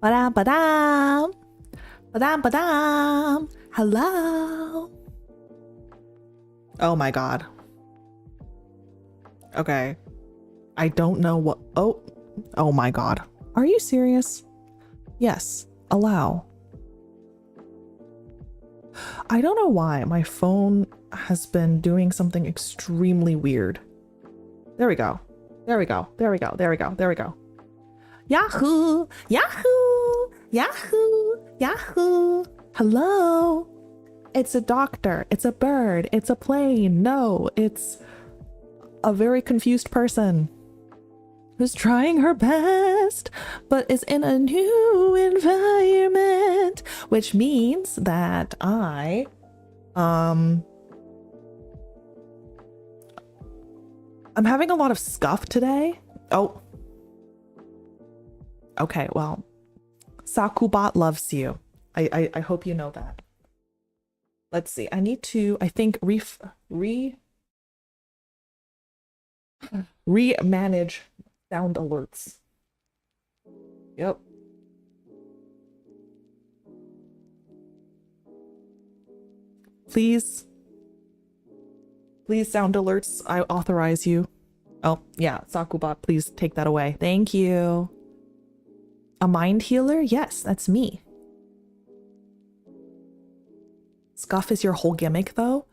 Ba-dam, ba-dam. Ba-dam, ba-dam. Hello. Oh my god. Okay. I don't know what. Oh my god. Are you serious? Yes. Allow. I don't know why my phone has been doing something extremely weird. There we go. There we go. There we go. There we go. There we go. Yahoo! Yahoo! Yahoo! Yahoo! Hello! It's a doctor. It's a bird. It's a plane. No, it's a very confused person who's trying her best, but is in a new environment, which means that I'm having a lot of scuff today. Oh. Okay, well, Sakubot loves you. I hope you know that. Let's see. I need to, I think, re-manage sound alerts. Yep. Please sound alerts, I authorize you. Oh, yeah, Sakubot, please take that away. Thank you. A mind healer? Yes, that's me. Scuff is your whole gimmick, though?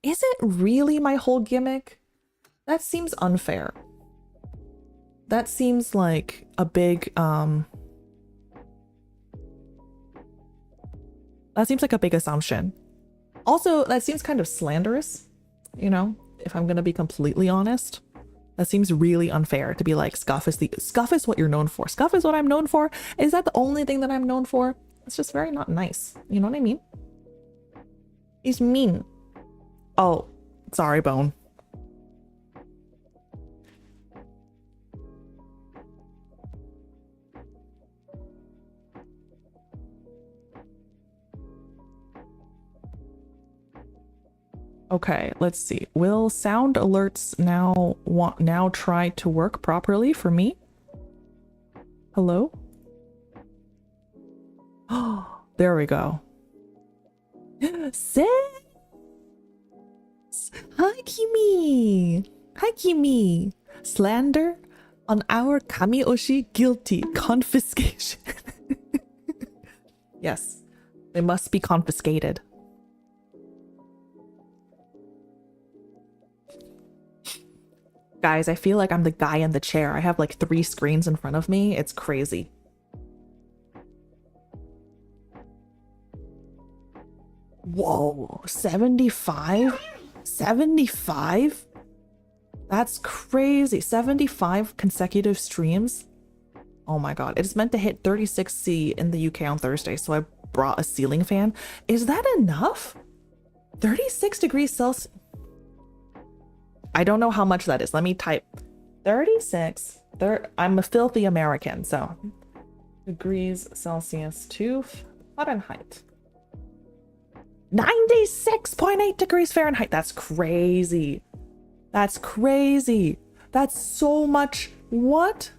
Is it really my whole gimmick? That seems unfair. That seems like a big, that seems like a big assumption. Also, that seems kind of slanderous, you know, if I'm gonna be completely honest. That seems really unfair to be like, Scuff is what you're known for. Scuff is what I'm known for. Is that the only thing that I'm known for? It's just very not nice. You know what I mean? He's mean. Oh, sorry, Bone. Okay, let's see. Will sound alerts now try to work properly for me? Hello? Oh, there we go. Sis! Hi, Kimi! Hi, Kimi! Slander on our Kamioshi, guilty. Confiscation. Yes, they must be confiscated. Guys, I feel like I'm the guy in the chair. I have like 3 screens in front of me. It's crazy. Whoa, 75? 75? That's crazy. 75 consecutive streams? Oh my god. It's meant to hit 36C in the UK on Thursday, so I brought a ceiling fan. Is that enough? 36 degrees Celsius. I don't know how much that is. Let me type 36. I'm a filthy American, so degrees Celsius to Fahrenheit. 96.8 degrees Fahrenheit. That's crazy. That's crazy. That's so much. What?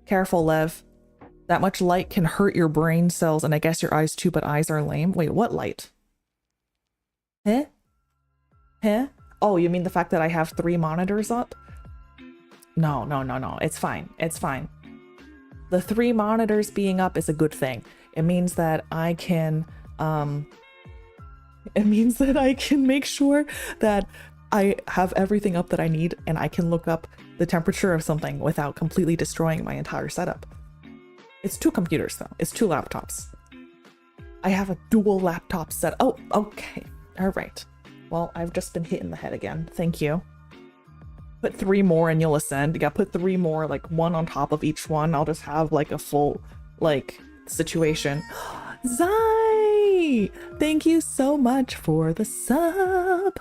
Careful, Lev. That much light can hurt your brain cells, and I guess your eyes too, but eyes are lame. Wait, what light? Huh? Huh? Oh, you mean the fact that I have 3 monitors up? No. It's fine. It's fine. The 3 monitors being up is a good thing. It means that I can, make sure that I have everything up that I need, and I can look up the temperature of something without completely destroying my entire setup. It's 2 computers though. It's 2 laptops. I have a dual laptop set. Oh, okay. All right. Well, I've just been hit in the head again. Thank you. Put 3 more and you'll ascend. Yeah, put 3 more, like 1 on top of each one. I'll just have like a full, like, situation. Zai! Thank you so much for the sub.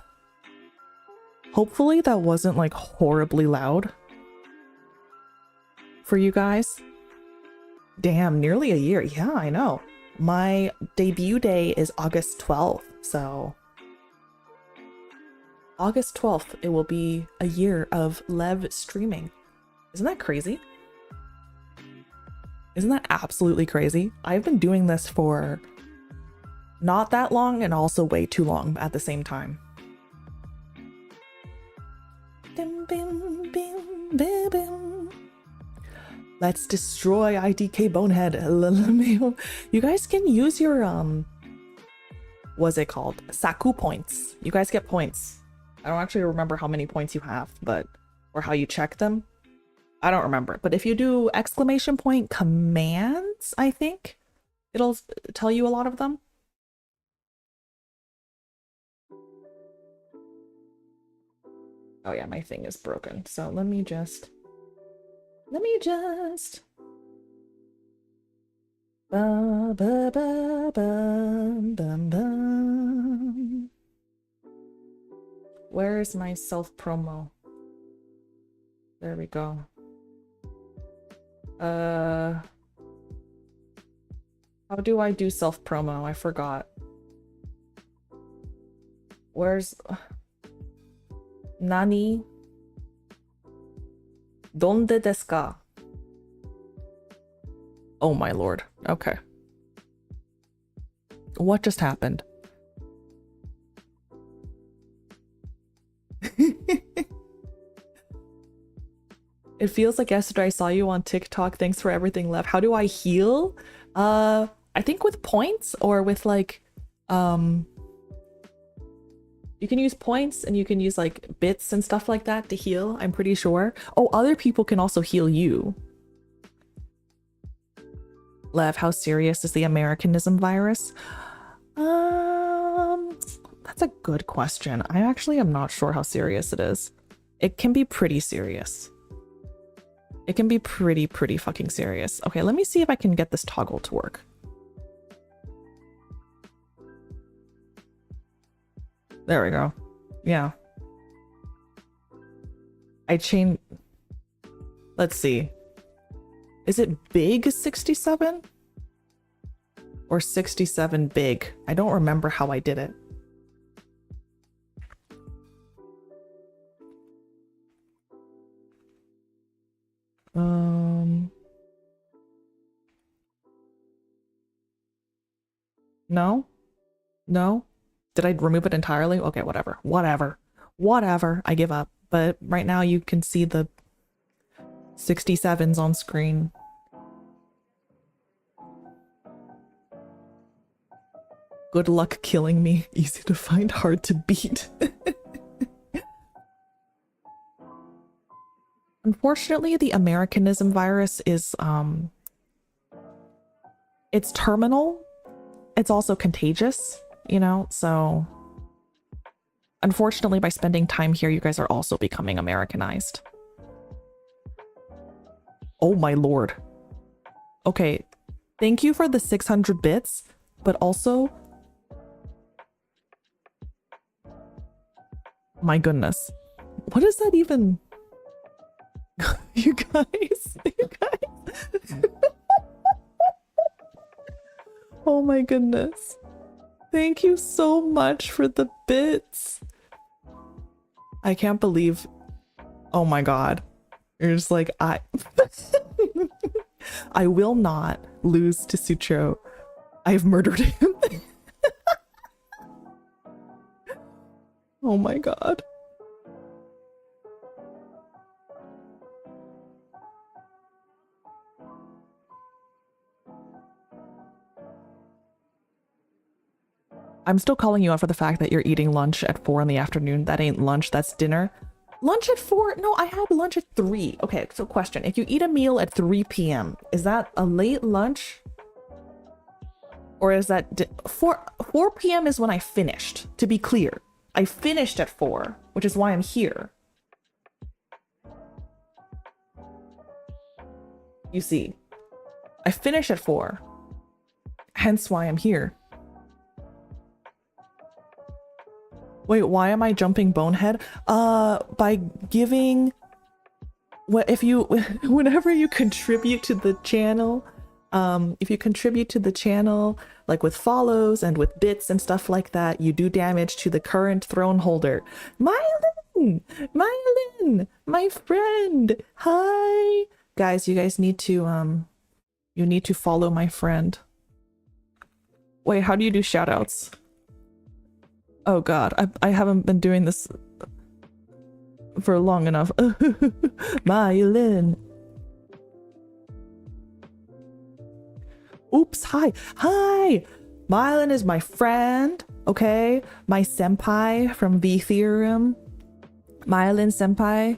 Hopefully that wasn't like horribly loud for you guys. Damn, nearly a year. Yeah, I know. My debut day is August 12th, so August 12th, it will be a year of Lev streaming. Isn't that crazy? Isn't that absolutely crazy? I've been doing this for not that long and also way too long at the same time. Let's destroy IDK Bonehead. You guys can use your what's it called? Saku points. You guys get points. I don't actually remember how many points you have, but or how you check them. I don't remember. But if you do exclamation point commands, I think it'll tell you a lot of them. Oh yeah, my thing is broken. So let me just ba, ba, ba, bum, bum, bum. Where is my self promo? There we go. How do I do self promo? I forgot. Where's Nani? Donde desu ka? Oh my lord. Okay. What just happened? It feels like yesterday I saw you on TikTok. Thanks for everything, Lev. How do I heal? I think with points or with like you can use points and you can use like bits and stuff like that to heal, I'm pretty sure. Oh, other people can also heal you. Lev, how serious is the Americanism virus? That's a good question. I actually am not sure how serious it is. It can be pretty serious. It can be pretty fucking serious. Okay, let me see if I can get this toggle to work. There we go. Yeah. I changed... Let's see. Is it big 67? Or 67 big? I don't remember how I did it. No? No? Did I remove it entirely? Okay, whatever. Whatever. I give up. But right now you can see the 67s on screen. Good luck killing me. Easy to find, hard to beat. Unfortunately, the Americanism virus is, it's terminal. It's also contagious, you know, so unfortunately by spending time here, you guys are also becoming Americanized. Oh my lord. Okay, thank you for the 600 bits, but also... My goodness. What is that even? You guys. Oh my goodness. Thank you so much for the bits. I can't believe... Oh my god. You're just like, I will not lose to Sucho. I've murdered him. Oh my god. I'm still calling you out for the fact that you're eating lunch at 4 in the afternoon. That ain't lunch, that's dinner. Lunch at 4? No, I had lunch at 3. Okay, so question. If you eat a meal at 3 p.m., is that a late lunch? Or is that... 4 p.m. is when I finished, to be clear. I finished at 4, which is why I'm here. You see, I finish at 4, hence why I'm here. Wait, why am I jumping Bonehead? By giving... whenever you contribute to the channel, if you contribute to the channel, like with follows and with bits and stuff like that, you do damage to the current throne holder. Mylin, my friend. Hi, guys. You guys need to You need to follow my friend. Wait, how do you do shoutouts? Oh god, I haven't been doing this for long enough. Myelin. Oops, hi. Hi! Myelin is my friend, okay? My senpai from V Theorem. Myelin senpai.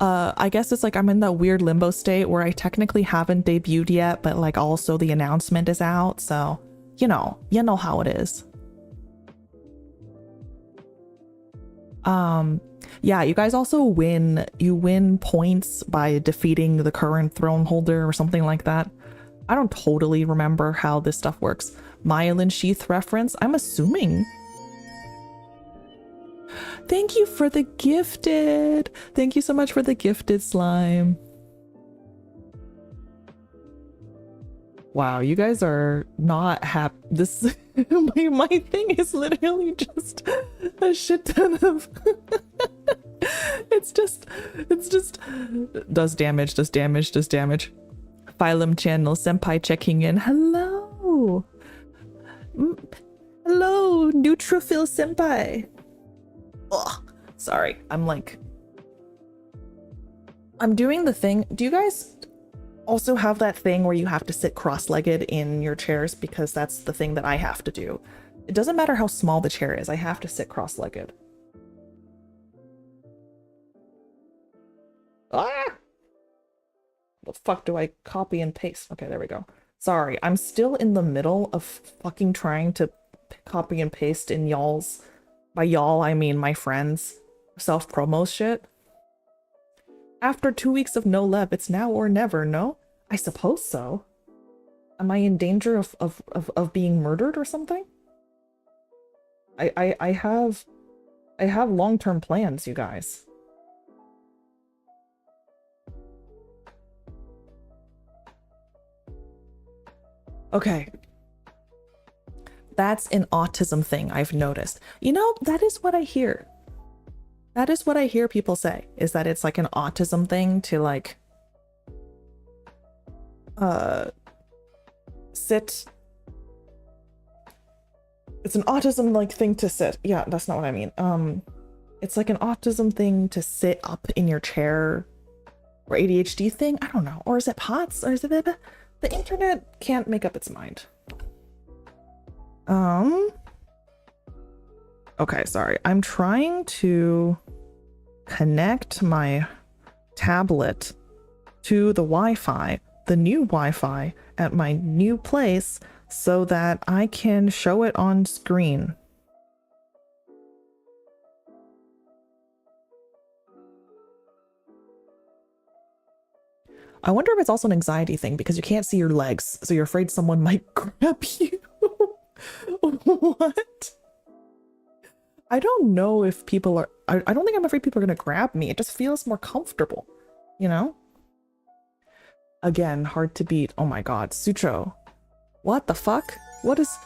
I guess it's like I'm in that weird limbo state where I technically haven't debuted yet, but like also the announcement is out, so you know how it is. Yeah, you guys also win points by defeating the current throne holder or something like that. I don't totally remember how this stuff works. Myelin Sheath reference, I'm assuming. Thank you for the gifted. Thank you so much for the gifted slime. Wow, you guys are not happy. This my thing is literally just a shit ton of it's just does damage. Phylum channel senpai checking in. Hello. Hello, neutrophil senpai. Ugh, sorry, I'm doing the thing. Do you guys also have that thing where you have to sit cross-legged in your chairs? Because that's the thing that I have to do. It doesn't matter how small the chair is, I have to sit cross-legged. Ah! The fuck do I copy and paste? Okay, there we go. Sorry, I'm still in the middle of fucking trying to copy and paste in y'all's, by y'all I mean my friends, self-promo shit. After 2 weeks of no Lev, it's now or never, no? I suppose so. Am I in danger of being murdered or something? I have long-term plans, you guys. Okay. That's an autism thing I've noticed. You know, that is what I hear. That is what I hear people say, is that it's like an autism thing to like sit. It's an autism like thing to sit. Yeah, that's not what I mean. It's like an autism thing to sit up in your chair, or ADHD thing. I don't know. Or is it POTS? Or is it the internet can't make up its mind. Okay, sorry. I'm trying to connect my tablet to the Wi-Fi, the new Wi-Fi at my new place, so that I can show it on screen. I wonder if it's also an anxiety thing because you can't see your legs, so you're afraid someone might grab you. What? I don't know if people are... I don't think I'm afraid people are going to grab me. It just feels more comfortable, you know? Again, hard to beat. Oh my god. Sutro. What the fuck? What is...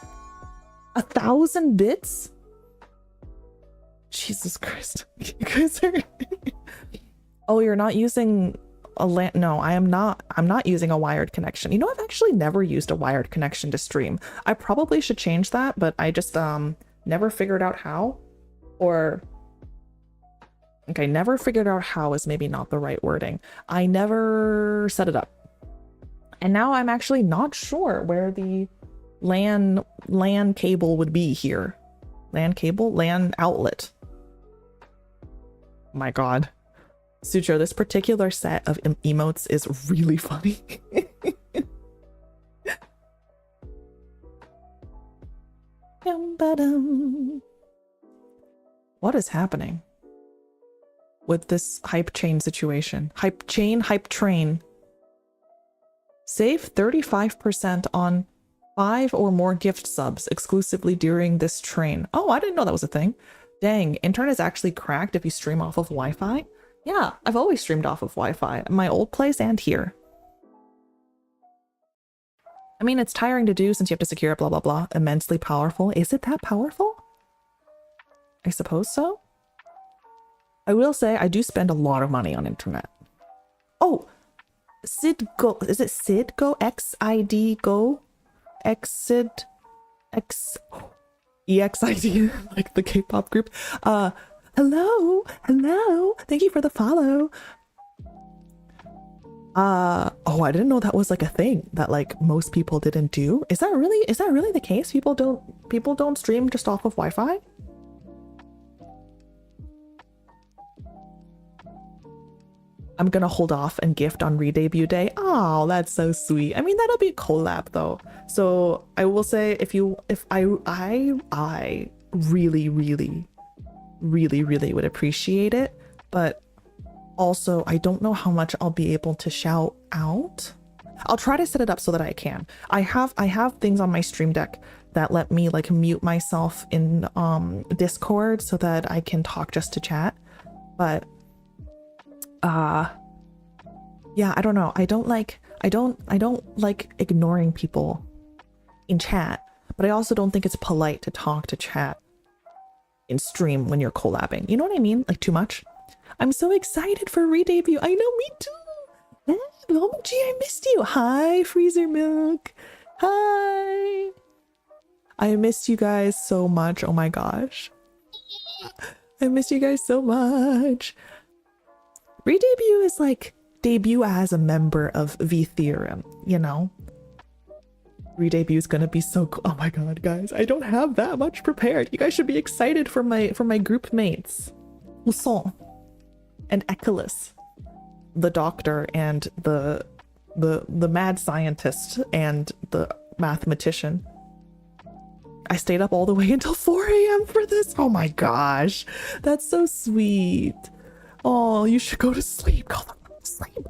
1,000 bits? Jesus Christ. You guys are... Oh, you're not using a LAN... No, I'm not using a wired connection. You know, I've actually never used a wired connection to stream. I probably should change that, but I just never figured out how. Or... Okay, never figured out how is maybe not the right wording. I never set it up. And now I'm actually not sure where the LAN cable would be here. LAN cable? LAN outlet. My god. Sutro, this particular set of emotes is really funny. What is happening with this hype chain situation? Hype chain, hype train. Save 35% on 5 or more gift subs exclusively during this train. Oh, I didn't know that was a thing. Dang, internet is actually cracked if you stream off of Wi-Fi? Yeah, I've always streamed off of Wi-Fi, at my old place and here. I mean, it's tiring to do since you have to secure it, blah, blah, blah. Immensely powerful. Is it that powerful? I suppose so. I will say I do spend a lot of money on internet. Oh, Sid Go. Is it Sid Go? XID Go? Exid X EXID, like the K-pop group. Hello. Thank you for the follow. Oh, I didn't know that was like a thing that like most people didn't do. Is that really the case? People don't stream just off of Wi-Fi? I'm gonna hold off and gift on re-debut day. Oh, that's so sweet. I mean, that'll be a collab though. So I will say, if I really would appreciate it, but also I don't know how much I'll be able to shout out. I'll try to set it up so that I can. I have things on my stream deck that let me like mute myself in Discord so that I can talk just to chat. But yeah, I don't know. I don't like ignoring people in chat, but I also don't think it's polite to talk to chat in stream when you're collabing. You know what I mean? Like too much. I'm so excited for re-debut. I know, me too. Oh, gee, I missed you. Hi, Freezer Milk. Hi. I missed you guys so much. Oh my gosh. I miss you guys so much. Re-debut is like debut as a member of V Theorem, you know? Re-debut is gonna be so cool. Oh my god, guys, I don't have that much prepared. You guys should be excited for my group mates. Mousson and Echolas, the doctor and the mad scientist and the mathematician. I stayed up all the way until 4 a.m. for this. Oh my gosh, that's so sweet. Oh, you should go to sleep. Go to sleep.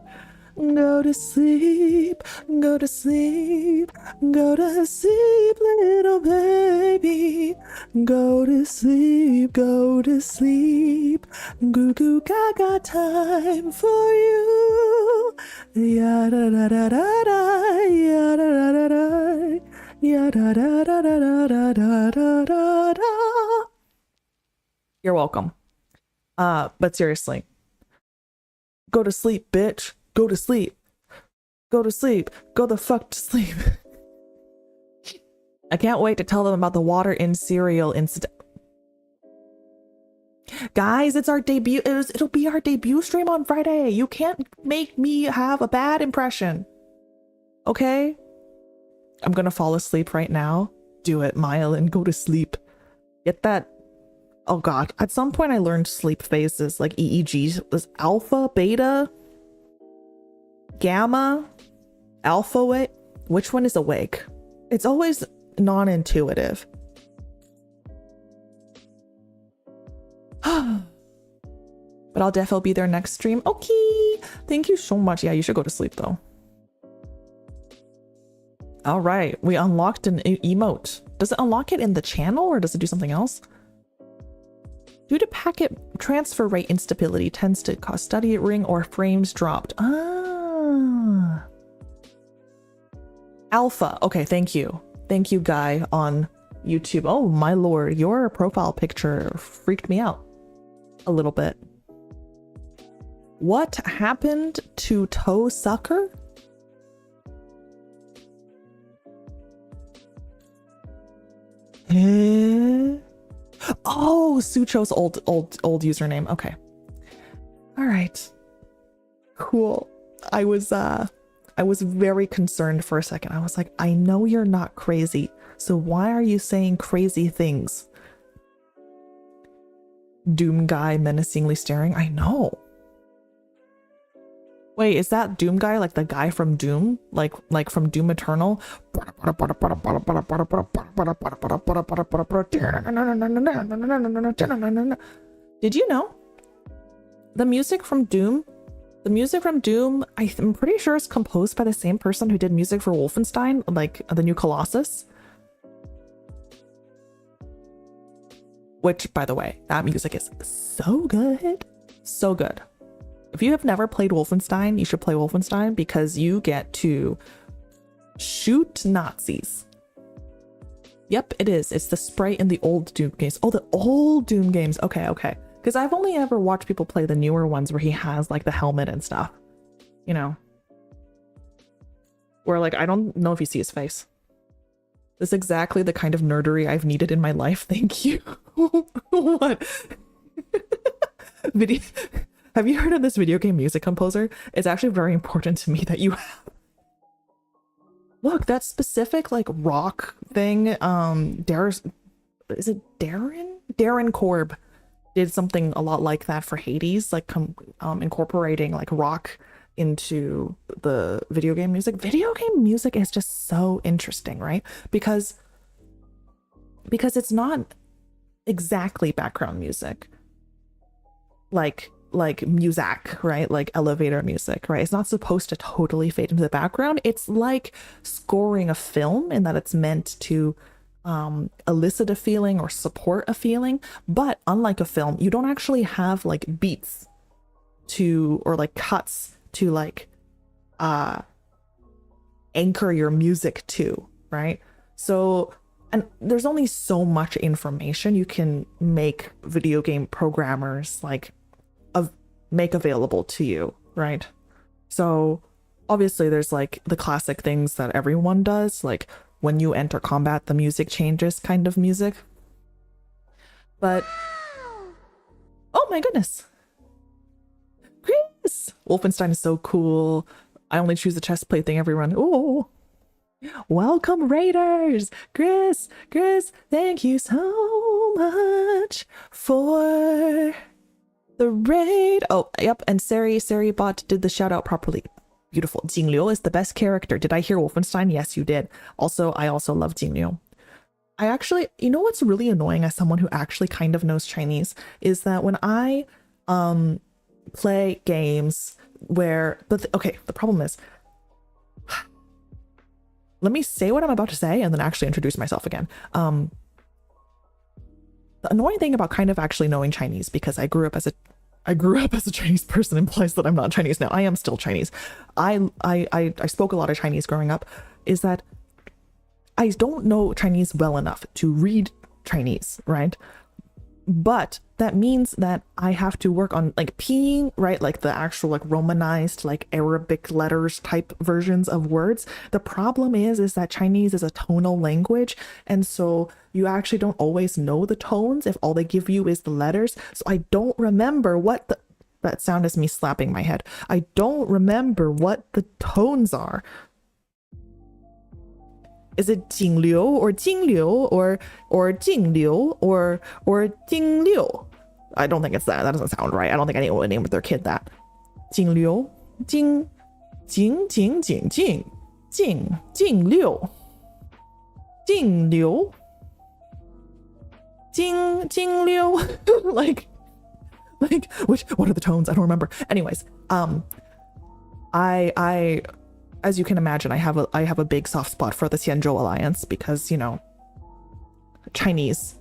Go to sleep. Go to sleep. Go to sleep, little baby. Go to sleep. Go to sleep. Goo goo gaga time for you. Ya da da da da da. Ya da da da da. Ya da da da da da da da da da. You're welcome. But seriously, go to sleep, bitch. Go to sleep. Go to sleep. Go the fuck to sleep. I can't wait to tell them about the water in cereal incident. Guys, it's our debut. It'll be our debut stream on Friday. You can't make me have a bad impression. Okay? I'm gonna fall asleep right now. Do it, Myelin. Go to sleep. Get that. Oh god. At some point I learned sleep phases like EEG was alpha, beta, gamma, alpha wave. Which one is awake? It's always non-intuitive. But I'll definitely be there next stream. Okay. Thank you so much. Yeah, you should go to sleep though. All right. We unlocked an emote. Does it unlock it in the channel or does it do something else? Due to packet transfer rate instability tends to cause stuttering or frames dropped. Ah. Alpha. Okay, thank you. Thank you, guy on YouTube. Oh, my lord. Your profile picture freaked me out a little bit. What happened to Toe Sucker? Oh, Sucho's old username. Okay. All right. Cool. I was very concerned for a second. I was like, I know you're not crazy, so why are you saying crazy things? Doom guy menacingly staring. I know. Wait, is that Doom guy like the guy from Doom? Like from Doom Eternal? Did you know? The music from Doom, I'm pretty sure is composed by the same person who did music for Wolfenstein, like the new Colossus. Which, by the way, that music is so good. So good. If you have never played Wolfenstein, you should play Wolfenstein because you get to shoot Nazis. Yep, it is. It's the sprite in the old Doom games. Oh, the old Doom games. Okay, okay. Because I've only ever watched people play the newer ones where he has like the helmet and stuff. You know. where like I don't know if you see his face. This is exactly the kind of nerdery I've needed in my life. Thank you. What? Video. Have you heard of this video game music composer? It's actually very important to me that you have. Look, that specific like rock thing. Is it Darren? Darren Korb did something a lot like that for Hades, like incorporating like rock into the video game music. Video game music is just so interesting, right? Because it's not exactly background music, like music, right? Like elevator music, right? It's not supposed to totally fade into the background. It's like scoring a film in that it's meant to elicit a feeling or support a feeling. But unlike a film, you don't actually have like beats to, or like cuts to like anchor your music to, right? So, and there's only so much information you can make video game programmers like make available to you, right? So obviously there's like the classic things that everyone does, like when you enter combat the music changes kind of music. But oh my goodness, Chris! Wolfenstein is so cool. I only choose the chest plate thing, everyone. Oh, welcome Raiders! Chris, thank you so much for the raid. Oh, yep, and Sari Bot did the shout out properly. Beautiful. Jingliu is the best character. Did I hear Wolfenstein? Yes, you did. Also, I also love Jingliu. I actually, you know what's really annoying as someone who actually kind of knows Chinese is that when I play games where, okay, the problem is, let me say what I'm about to say and then actually introduce myself again. The annoying thing about kind of actually knowing Chinese, because I grew up as a Chinese person, implies that I'm not Chinese now. I am still Chinese. I spoke a lot of Chinese growing up, is that I don't know Chinese well enough to read Chinese, right? But that means that I have to work on like pinyin, right? Like the actual like Romanized, like Arabic letters type versions of words. The problem is that Chinese is a tonal language. And so you actually don't always know the tones if all they give you is the letters. So I don't remember what that sound is me slapping my head. I don't remember what the tones are. Is it Jingliu or Jingliu or Jingliu or Jingliu? I don't think it's that. That doesn't sound right. I don't think anyone would name their kid that. Jingliu, Jing Jingliu, Jingliu. like what are the tones? I don't remember. Anyways, I as you can imagine, I have a big soft spot for the Xianzhou Alliance because, you know, Chinese.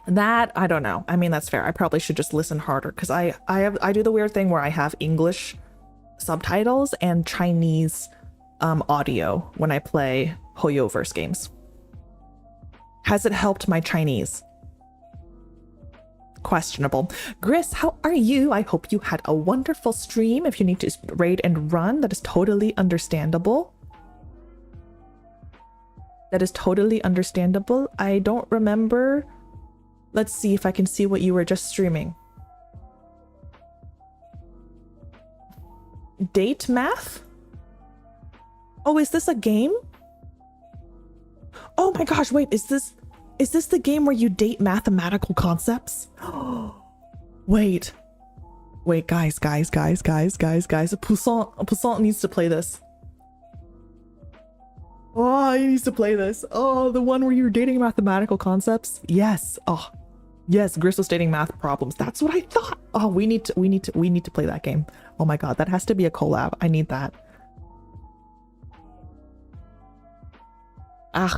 That, I don't know. I mean, that's fair. I probably should just listen harder because I do the weird thing where I have English subtitles and Chinese audio when I play Hoyoverse games. Has it helped my Chinese? Questionable. Gris, how are you? I hope you had a wonderful stream. If you need to raid and run, that is totally understandable. That is totally understandable. I don't remember. Let's see if I can see what you were just streaming. Date math? Oh, is this a game? Oh my gosh, wait, is this the game where you date mathematical concepts? Wait, guys. Poussin needs to play this. Oh, he needs to play this. Oh, the one where you're dating mathematical concepts? Yes. Oh, yes, Gris was dating math problems. That's what I thought. Oh, we need to play that game. Oh my god, that has to be a collab. I need that.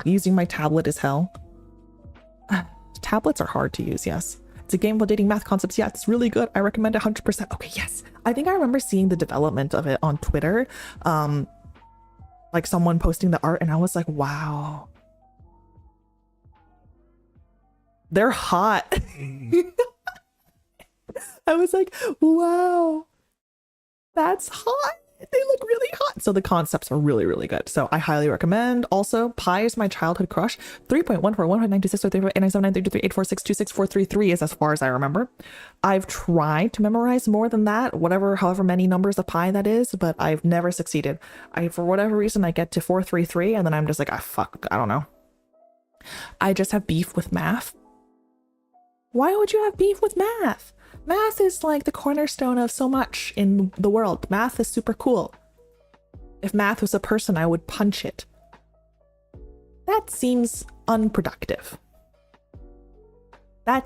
Using my tablet is hell. Tablets are hard to use, yes. It's a game about dating math concepts. Yeah, it's really good. I recommend 100%. Okay, yes. I think I remember seeing the development of it on Twitter. Like someone posting the art and I was like, wow. They're hot. I was like, wow. That's hot. They look really hot. So the concepts are really, really good. So I highly recommend. Also, Pi is my childhood crush. 3.14192633849793384626433 is as far as I remember. I've tried to memorize more than that, however many numbers of pi that is, but I've never succeeded. For whatever reason, I get to 433 and then I'm just like, fuck, I don't know. I just have beef with math. Why would you have beef with math? Math is like the cornerstone of so much in the world. Math is super cool. If math was a person, I would punch it. That seems unproductive. That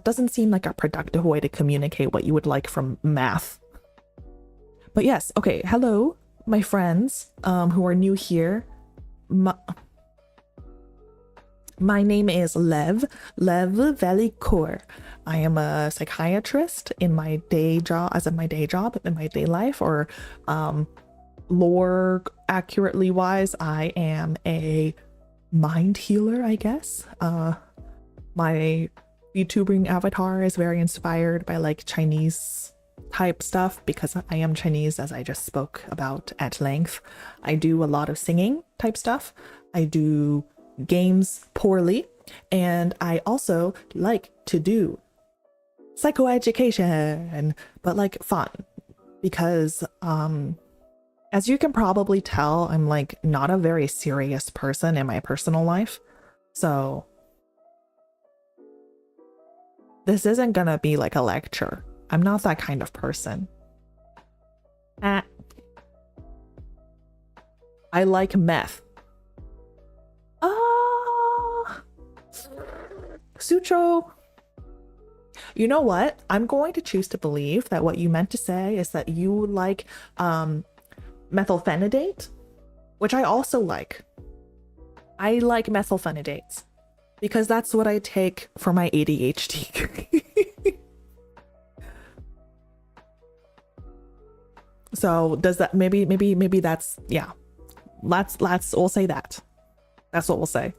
doesn't seem like a productive way to communicate what you would like from math. But yes, okay, hello, my friends who are new here. My name is Lev Vellichor. I am a psychiatrist in my day job, in my day life, or lore accurately wise, I am a mind healer, I guess. My YouTubing avatar is very inspired by like Chinese type stuff because I am Chinese, as I just spoke about at length. I do a lot of singing type stuff. I do games poorly, and I also like to do psychoeducation, but like fun, because as you can probably tell, I'm like not a very serious person in my personal life, so this isn't gonna be like a lecture. I'm not that kind of person. I like meth. Sucho, you know what? I'm going to choose to believe that what you meant to say is that you like methylphenidate, which I also like. I like methylphenidates because that's what I take for my ADHD. So does that maybe that's, yeah. We'll say that. That's what we'll say.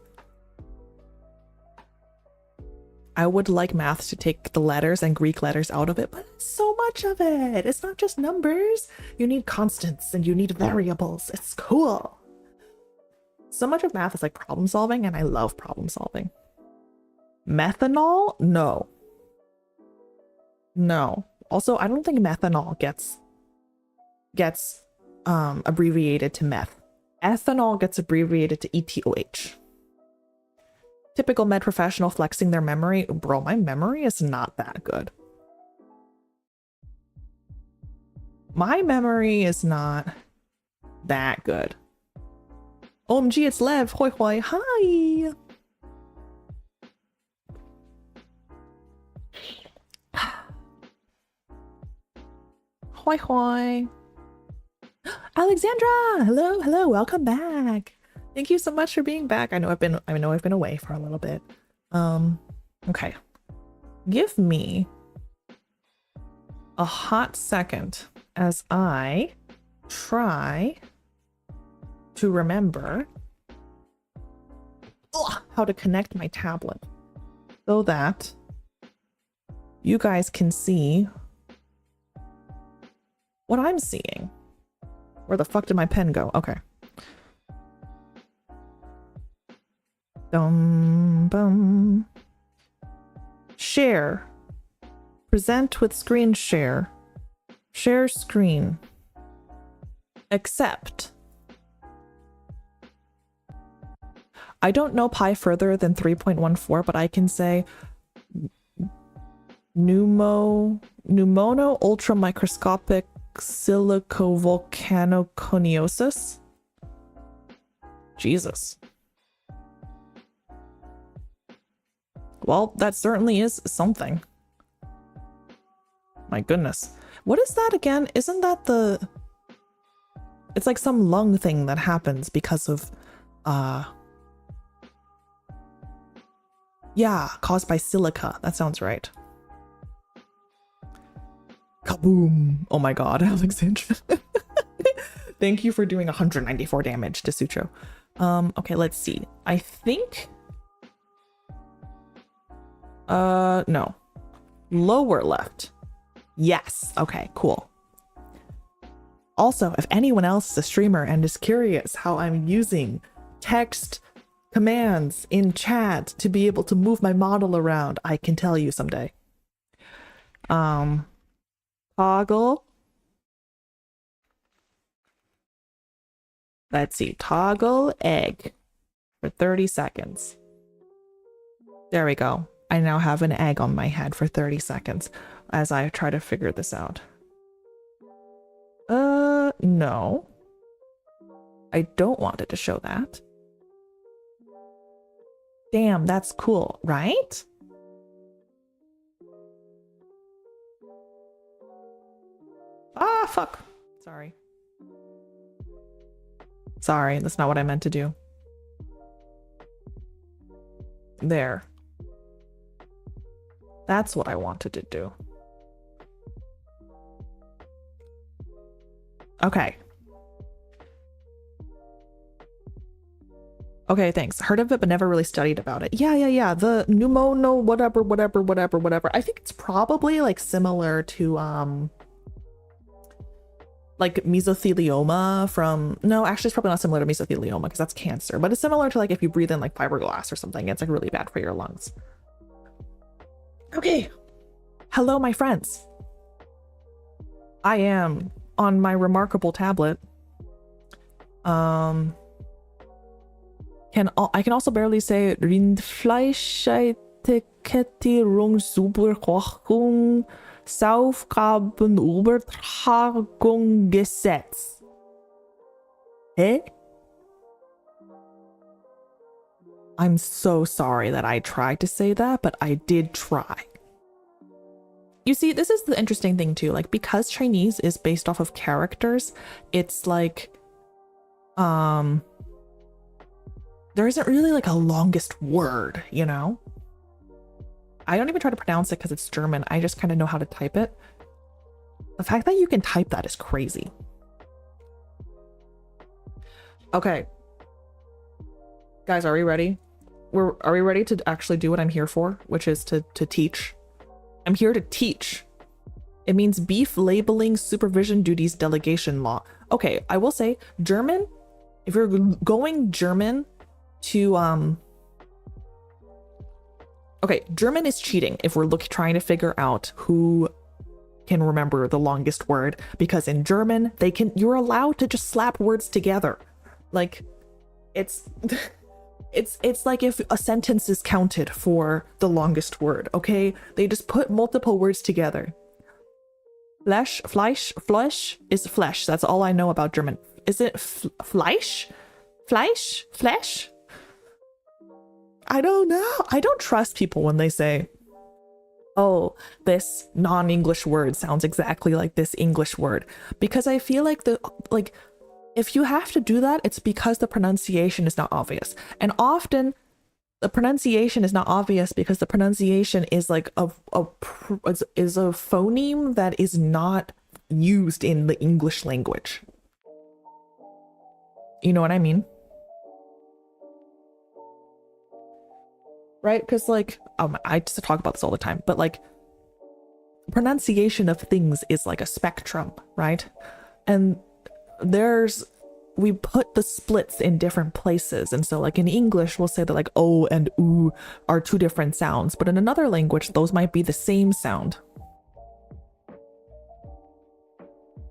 I would like math to take the letters and Greek letters out of it, but it's so much of it. It's not just numbers. You need constants and you need variables. It's cool. So much of math is like problem solving, and I love problem solving. Methanol? No. No. Also, I don't think methanol gets abbreviated to meth. Ethanol gets abbreviated to ETOH. Typical med professional flexing their memory. Bro, my memory is not that good. My memory is not that good. OMG, it's Lev. Hoi hoi. Hi. Hoi hoi. Alexandra, hello, welcome back. Thank you so much for being back. I know I've been away for a little bit. Okay. Give me a hot second as I try to remember how to connect my tablet so that you guys can see what I'm seeing. Where the fuck did my pen go? Okay. Bum. Share. Present with screen share. Share screen. Accept. I don't know pi further than 3.14, but I can say pneumono ultramicroscopic silicovolcanoconiosis. Jesus. Well, that certainly is something. My goodness. What is that again? Isn't that the... It's like some lung thing that happens because of, yeah, caused by silica. That sounds right. Kaboom! Oh my god, Alexandra. Thank you for doing 194 damage to Sucho. Okay, let's see. I think... no. Lower left. Yes. Okay, cool. Also, if anyone else is a streamer and is curious how I'm using text commands in chat to be able to move my model around, I can tell you someday. Toggle. Let's see, toggle egg for 30 seconds. There we go. I now have an egg on my head for 30 seconds as I try to figure this out. No. I don't want it to show that. Damn, that's cool, right? Ah, fuck. Sorry. Sorry, that's not what I meant to do. There. That's what I wanted to do. Okay. Okay, thanks. Heard of it, but never really studied about it. Yeah. The pneumono whatever. I think it's probably like similar to like mesothelioma from, no, actually it's probably not similar to mesothelioma because that's cancer, but it's similar to like if you breathe in like fiberglass or something, it's like really bad for your lungs. Okay. Hello, my friends. I am on my remarkable tablet. I can also barely say Rindfleischetikettierung Superkochung Saufgabenübertragungsgesetz. Eh? I'm so sorry that I tried to say that, but I did try. You see, this is the interesting thing too, like because Chinese is based off of characters, it's like, there isn't really like a longest word, you know? I don't even try to pronounce it because it's German. I just kind of know how to type it. The fact that you can type that is crazy. Okay. Guys, are we ready? Are we ready to actually do what I'm here for, which is to teach? I'm here to teach. It means beef labeling supervision duties delegation law. Okay, I will say German, if you're going German to okay, German is cheating if we're trying to figure out who can remember the longest word, because in German you're allowed to just slap words together. Like it's it's like if a sentence is counted for the longest word, okay? They just put multiple words together. Fleisch is flesh. That's all I know about German. Is it Fleisch? Flesh? I don't know. I don't trust people when they say, oh, this non-English word sounds exactly like this English word, because I feel like if you have to do that, it's because the pronunciation is not obvious. And often the pronunciation is not obvious because the pronunciation is like a phoneme that is not used in the English language. You know what I mean? Right? Because like, I just talk about this all the time, but like pronunciation of things is like a spectrum, right? And we put the splits in different places. And so like in English, we'll say that like O and U are two different sounds, but in another language, those might be the same sound.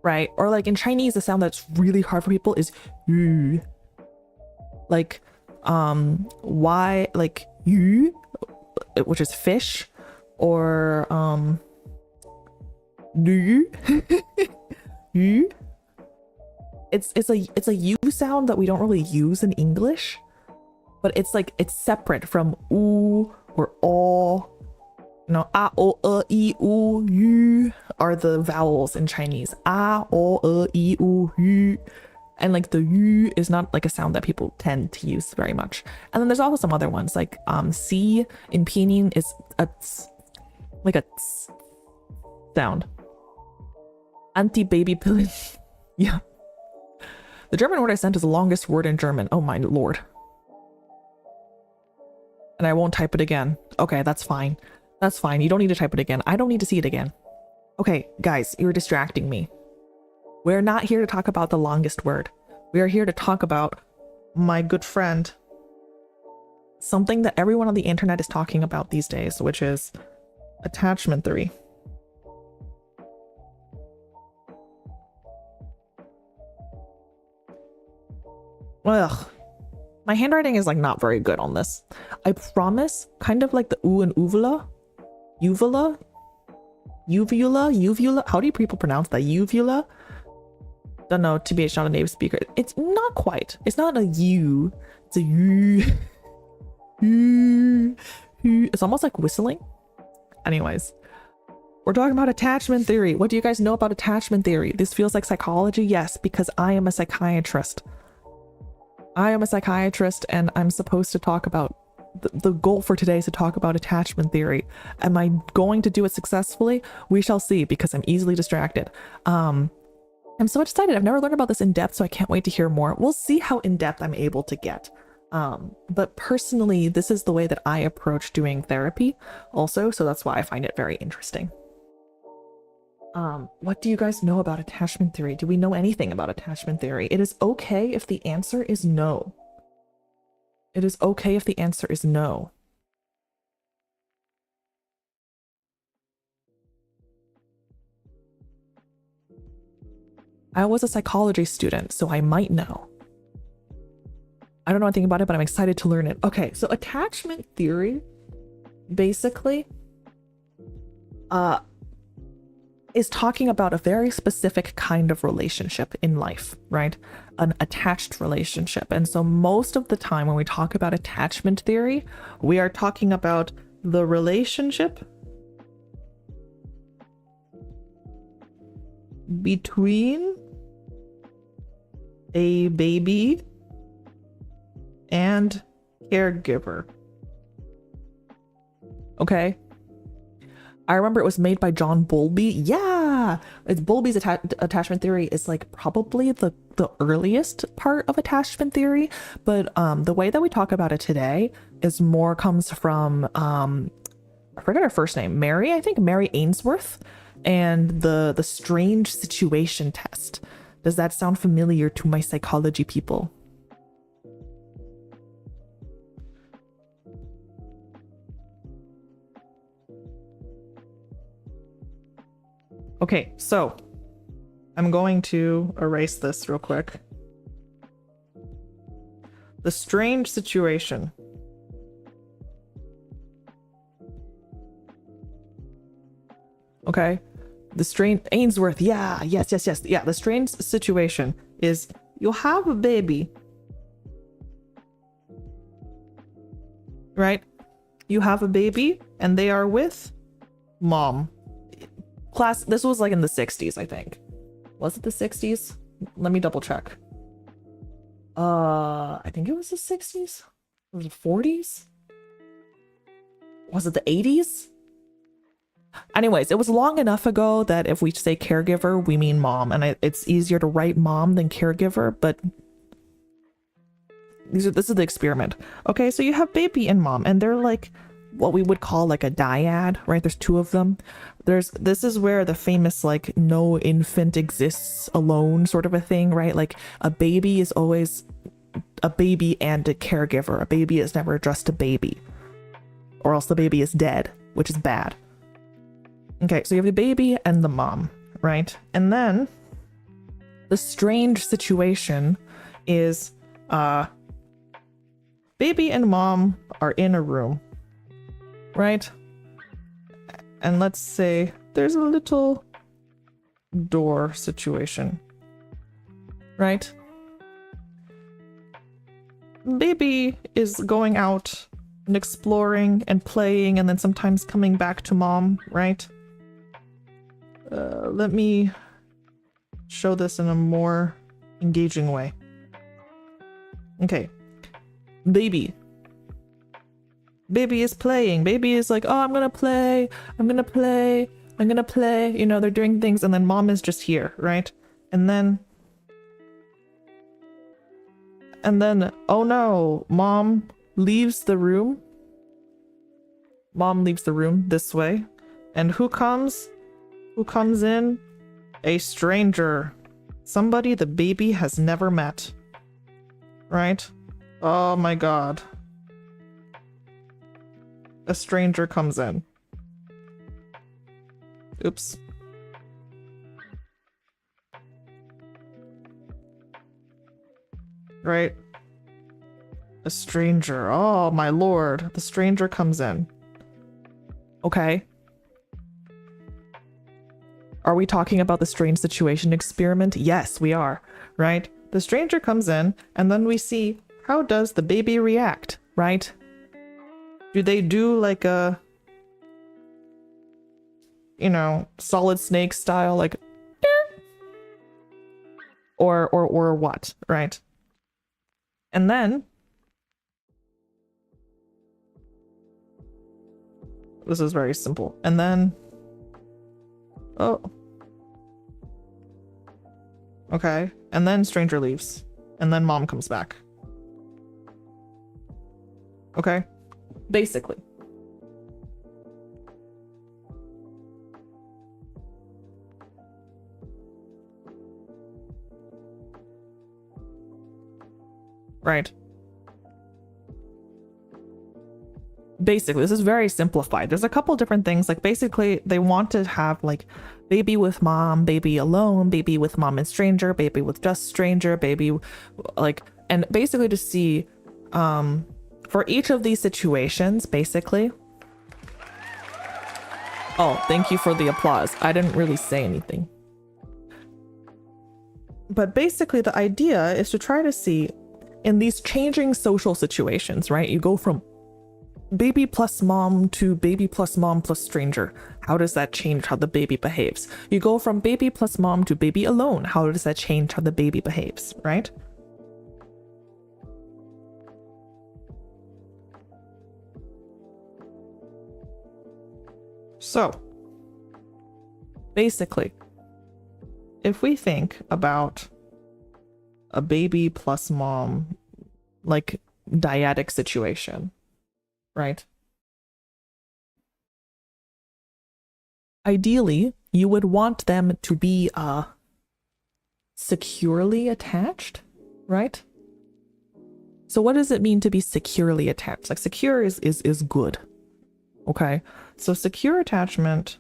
Right? Or like in Chinese, the sound that's really hard for people is yu. Like, why, like yu, which is fish, or yu, yu. It's a U sound that we don't really use in English, but it's like it's separate from U or O. You know, A, O, E, I, U, U are the vowels in Chinese. A, O, E, I, U. And like the U is not like a sound that people tend to use very much. And then there's also some other ones like C in Pinyin is a t's, like a t's sound. Anti-baby-pillen. Yeah. The German word I sent is the longest word in German. Oh my lord. And I won't type it again. Okay, that's fine. That's fine. You don't need to type it again. I don't need to see it again. Okay, guys, you're distracting me. We're not here to talk about the longest word. We are here to talk about, my good friend, something that everyone on the internet is talking about these days, which is attachment theory. Ugh. My handwriting is like not very good on this. I promise, kind of like the oo and uvula. Uvula? Uvula? How do people pronounce that? Uvula? Don't know, TBH, not a native speaker. It's not quite. It's not a U. It's a U. It's almost like whistling. Anyways, we're talking about attachment theory. What do you guys know about attachment theory? This feels like psychology? Yes, because I am a psychiatrist. I am a psychiatrist and I'm supposed to talk about, the goal for today is to talk about attachment theory. Am I going to do it successfully? We shall see, because I'm easily distracted. I'm so excited. I've never learned about this in depth, so I can't wait to hear more. We'll see how in depth I'm able to get. But personally, this is the way that I approach doing therapy also, so that's why I find it very interesting. What do you guys know about attachment theory? Do we know anything about attachment theory? It is okay if the answer is no. It is okay if the answer is no. I was a psychology student, so I might know. I don't know anything about it, but I'm excited to learn it. Okay, so attachment theory, basically, is talking about a very specific kind of relationship in life, right? An attached relationship. And so most of the time when we talk about attachment theory, we are talking about the relationship between a baby and caregiver. Okay. I remember it was made by John Bowlby. Yeah, it's Bowlby's attachment theory is like probably the earliest part of attachment theory, but the way that we talk about it today is more comes from I forget her first name, Mary, I think Mary Ainsworth, and the strange situation test. Does that sound familiar to my psychology people? Okay, so I'm going to erase this real quick. The strange situation. Okay, the strange Ainsworth. Yeah, yes. Yeah, the strange situation is you'll have a baby, right? You have a baby and they are with mom. Class, this was like in the 60s, I think. Was it the 60s? Let me double check. I think it was the 60s. Was it 40s? Was it the 80s? Anyways, it was long enough ago that if we say caregiver, we mean mom, and it's easier to write mom than caregiver, but this is the experiment. Okay, so you have baby and mom, and they're like what we would call like a dyad, right? There's two of them. This is where the famous like no infant exists alone sort of a thing, right? Like a baby is always a baby and a caregiver. A baby is never just a baby, or else the baby is dead, which is bad. Okay, so you have the baby and the mom, right? And then the strange situation is baby and mom are in a room, right? And let's say there's a little door situation, right? Baby is going out and exploring and playing and then sometimes coming back to mom, right? Let me show this in a more engaging way. Okay. Baby is playing. Baby is like, oh, I'm gonna play. You know, they're doing things, and then mom is just here, right? And then, oh no, mom leaves the room. Mom leaves the room this way. And who comes? Who comes in? A stranger. Somebody the baby has never met. Right? Oh my god. A stranger comes in. Oops. Right? A stranger. Oh my lord. The stranger comes in. Okay. Are we talking about the strange situation experiment? Yes, we are. Right? The stranger comes in, and then we see, how does the baby react? Right? Do they do like a, you know, Solid Snake style, like, or what? Right? And then this is very simple. And then, oh, okay. And then stranger leaves. And then mom comes back. Okay. Basically. Right. Basically, this is very simplified. There's a couple different things. Like, basically, they want to have, like, baby with mom, baby alone, baby with mom and stranger, baby with just stranger, baby, like, and basically to see, for each of these situations, basically. Oh, thank you for the applause. I didn't really say anything. But basically, the idea is to try to see, in these changing social situations, right? You go from baby plus mom to baby plus mom plus stranger. How does that change how the baby behaves? You go from baby plus mom to baby alone. How does that change how the baby behaves, right? So, basically, if we think about a baby plus mom, like, dyadic situation, right? Ideally, you would want them to be securely attached, right? So what does it mean to be securely attached? Like, secure is good. Okay? So secure attachment,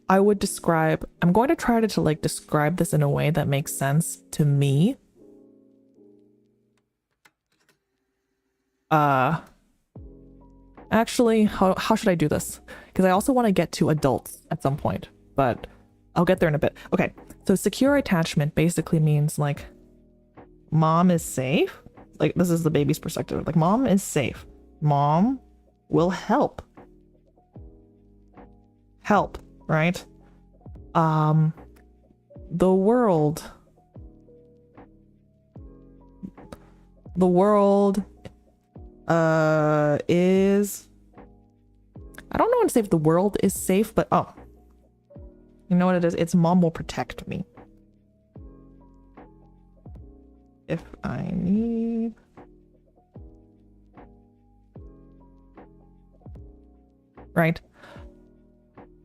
I would describe, I'm going to try to like describe this in a way that makes sense to me. Actually, how should I do this? Because I also want to get to adults at some point, but I'll get there in a bit. Okay, so secure attachment basically means like mom is safe. Like, this is the baby's perspective. Like, mom is safe. Mom will help. Help, right? The world is, I don't know when to say if the world is safe, but oh, you know what it is? It's mom will protect me if I need. Right?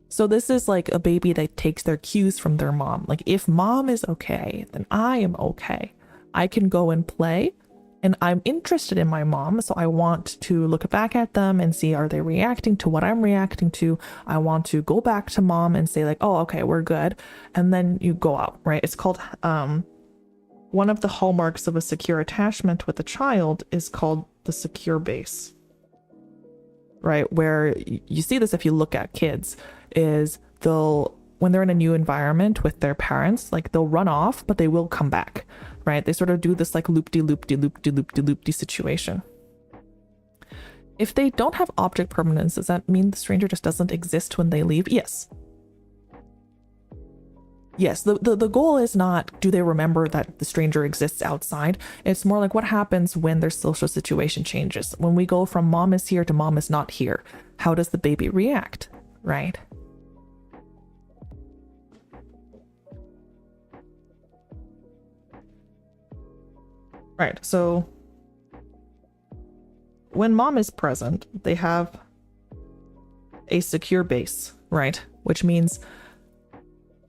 So this is like a baby that takes their cues from their mom. Like, if mom is okay, then I am okay. I can go and play, and I'm interested in my mom, so I want to look back at them and see, are they reacting to what I'm reacting to? I want to go back to mom and say like, oh, okay, we're good. And then you go out, right? It's called, one of the hallmarks of a secure attachment with a child is called the secure base, right? Where you see this if you look at kids, is they'll, when they're in a new environment with their parents, like they'll run off, but they will come back, right? They sort of do this like loop-de-loop-de-loop-de-loop-de-loop-de situation. If they don't have object permanence, does that mean the stranger just doesn't exist when they leave? Yes. Yes, the goal is not, do they remember that the stranger exists outside? It's more like, what happens when their social situation changes? When we go from mom is here to mom is not here, how does the baby react, right? Right, so when mom is present, they have a secure base, right? which means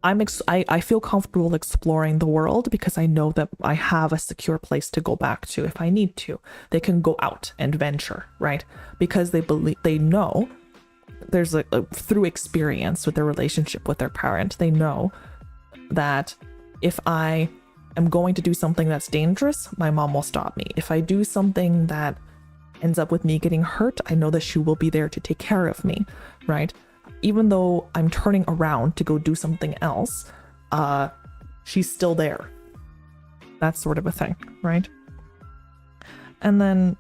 I feel comfortable exploring the world because I know that I have a secure place to go back to if I need to. They can go out and venture, right? Because they know there's through experience with their relationship with their parent, they know that if I am going to do something that's dangerous, my mom will stop me. If I do something that ends up with me getting hurt, I know that she will be there to take care of me, right? Even though I'm turning around to go do something else, she's still there. That sort of a thing, right? And then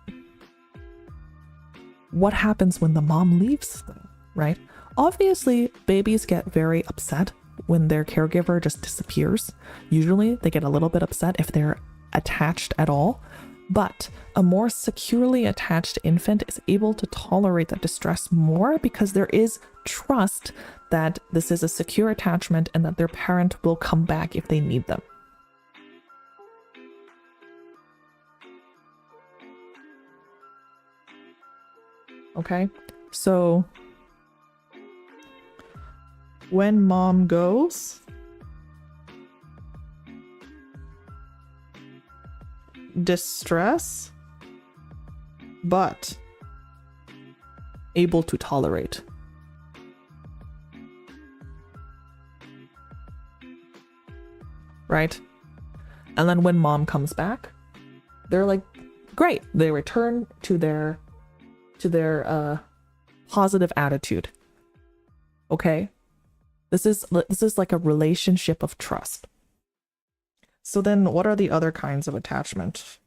what happens when the mom leaves them, right? Obviously, babies get very upset when their caregiver just disappears. Usually they get a little bit upset if they're attached at all, but a more securely attached infant is able to tolerate that distress more because there is trust that this is a secure attachment and that their parent will come back if they need them. Okay, so when mom goes, distress, but able to tolerate. Right? And then when mom comes back, they're like, great. They return to their positive attitude. Okay? This is like a relationship of trust. So then what are the other kinds of attachment?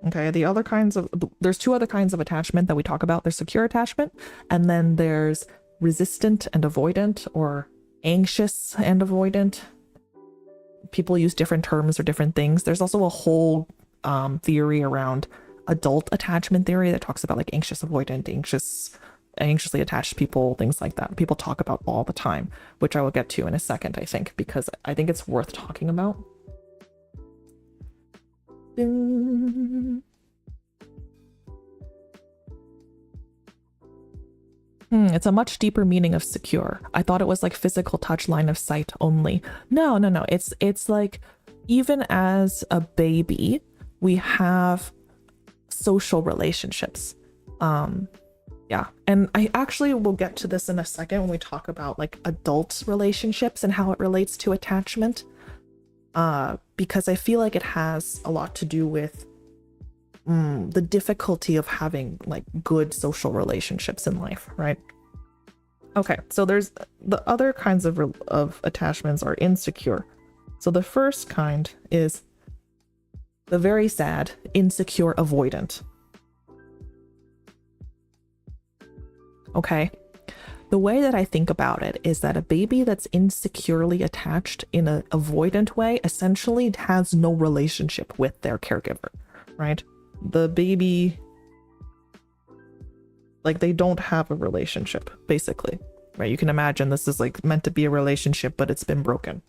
Okay, there's two other kinds of attachment that we talk about. There's secure attachment, and then there's resistant and avoidant, or anxious and avoidant. People use different terms or different things. There's also a whole theory around adult attachment theory that talks about like anxious avoidant, anxiously attached people, things like that. People talk about all the time, which I will get to in a second, I think, because I think it's worth talking about. It's a much deeper meaning of secure. I thought it was like physical touch, line of sight only. No. It's like, even as a baby, we have social relationships. Yeah, and I actually will get to this in a second when we talk about like adult relationships and how it relates to attachment, because I feel like it has a lot to do with the difficulty of having like good social relationships in life, right? Okay, so there's the other kinds of attachments are insecure. So the first kind is the very sad, insecure avoidant. Okay, the way that I think about it is that a baby that's insecurely attached in an avoidant way essentially has no relationship with their caregiver, right? The baby, like, they don't have a relationship, basically, right? You can imagine this is like meant to be a relationship, but it's been broken.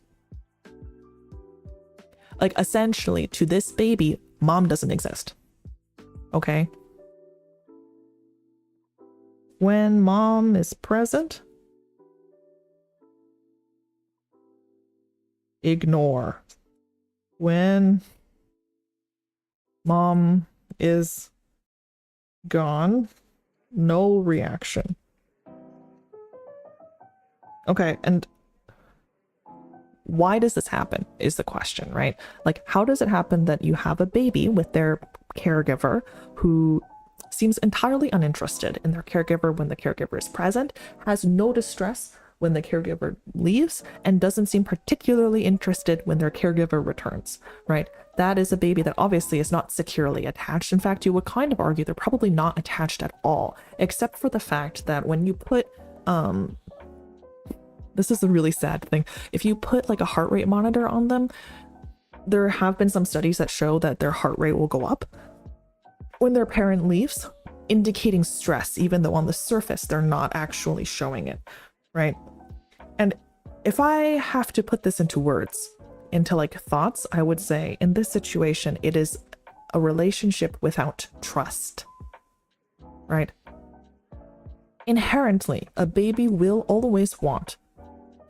Like, essentially, to this baby, mom doesn't exist. Okay? When mom is present, ignore. When mom is gone, no reaction. Okay, and why does this happen is the question, right? Like, how does it happen that you have a baby with their caregiver who seems entirely uninterested in their caregiver when the caregiver is present, has no distress when the caregiver leaves, and doesn't seem particularly interested when their caregiver returns, right? That is a baby that obviously is not securely attached. In fact, you would kind of argue they're probably not attached at all, except for the fact that when you put, this is a really sad thing, if you put like a heart rate monitor on them, there have been some studies that show that their heart rate will go up when their parent leaves, indicating stress, even though on the surface they're not actually showing it, right? And if I have to put this into words, into like thoughts, I would say in this situation, it is a relationship without trust, right? Inherently, a baby will always want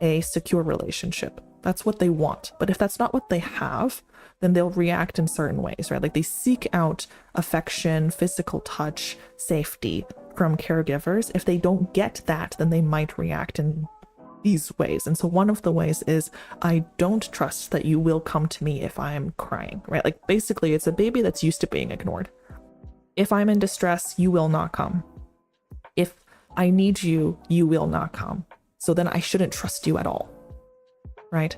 a secure relationship. That's what they want. But if that's not what they have, then they'll react in certain ways, right? Like they seek out affection, physical touch, safety from caregivers. If they don't get that, then they might react in these ways. And so one of the ways is, I don't trust that you will come to me if I'm crying, right? Like basically it's a baby that's used to being ignored. If I'm in distress, you will not come. If I need you, you will not come. So then I shouldn't trust you at all, right?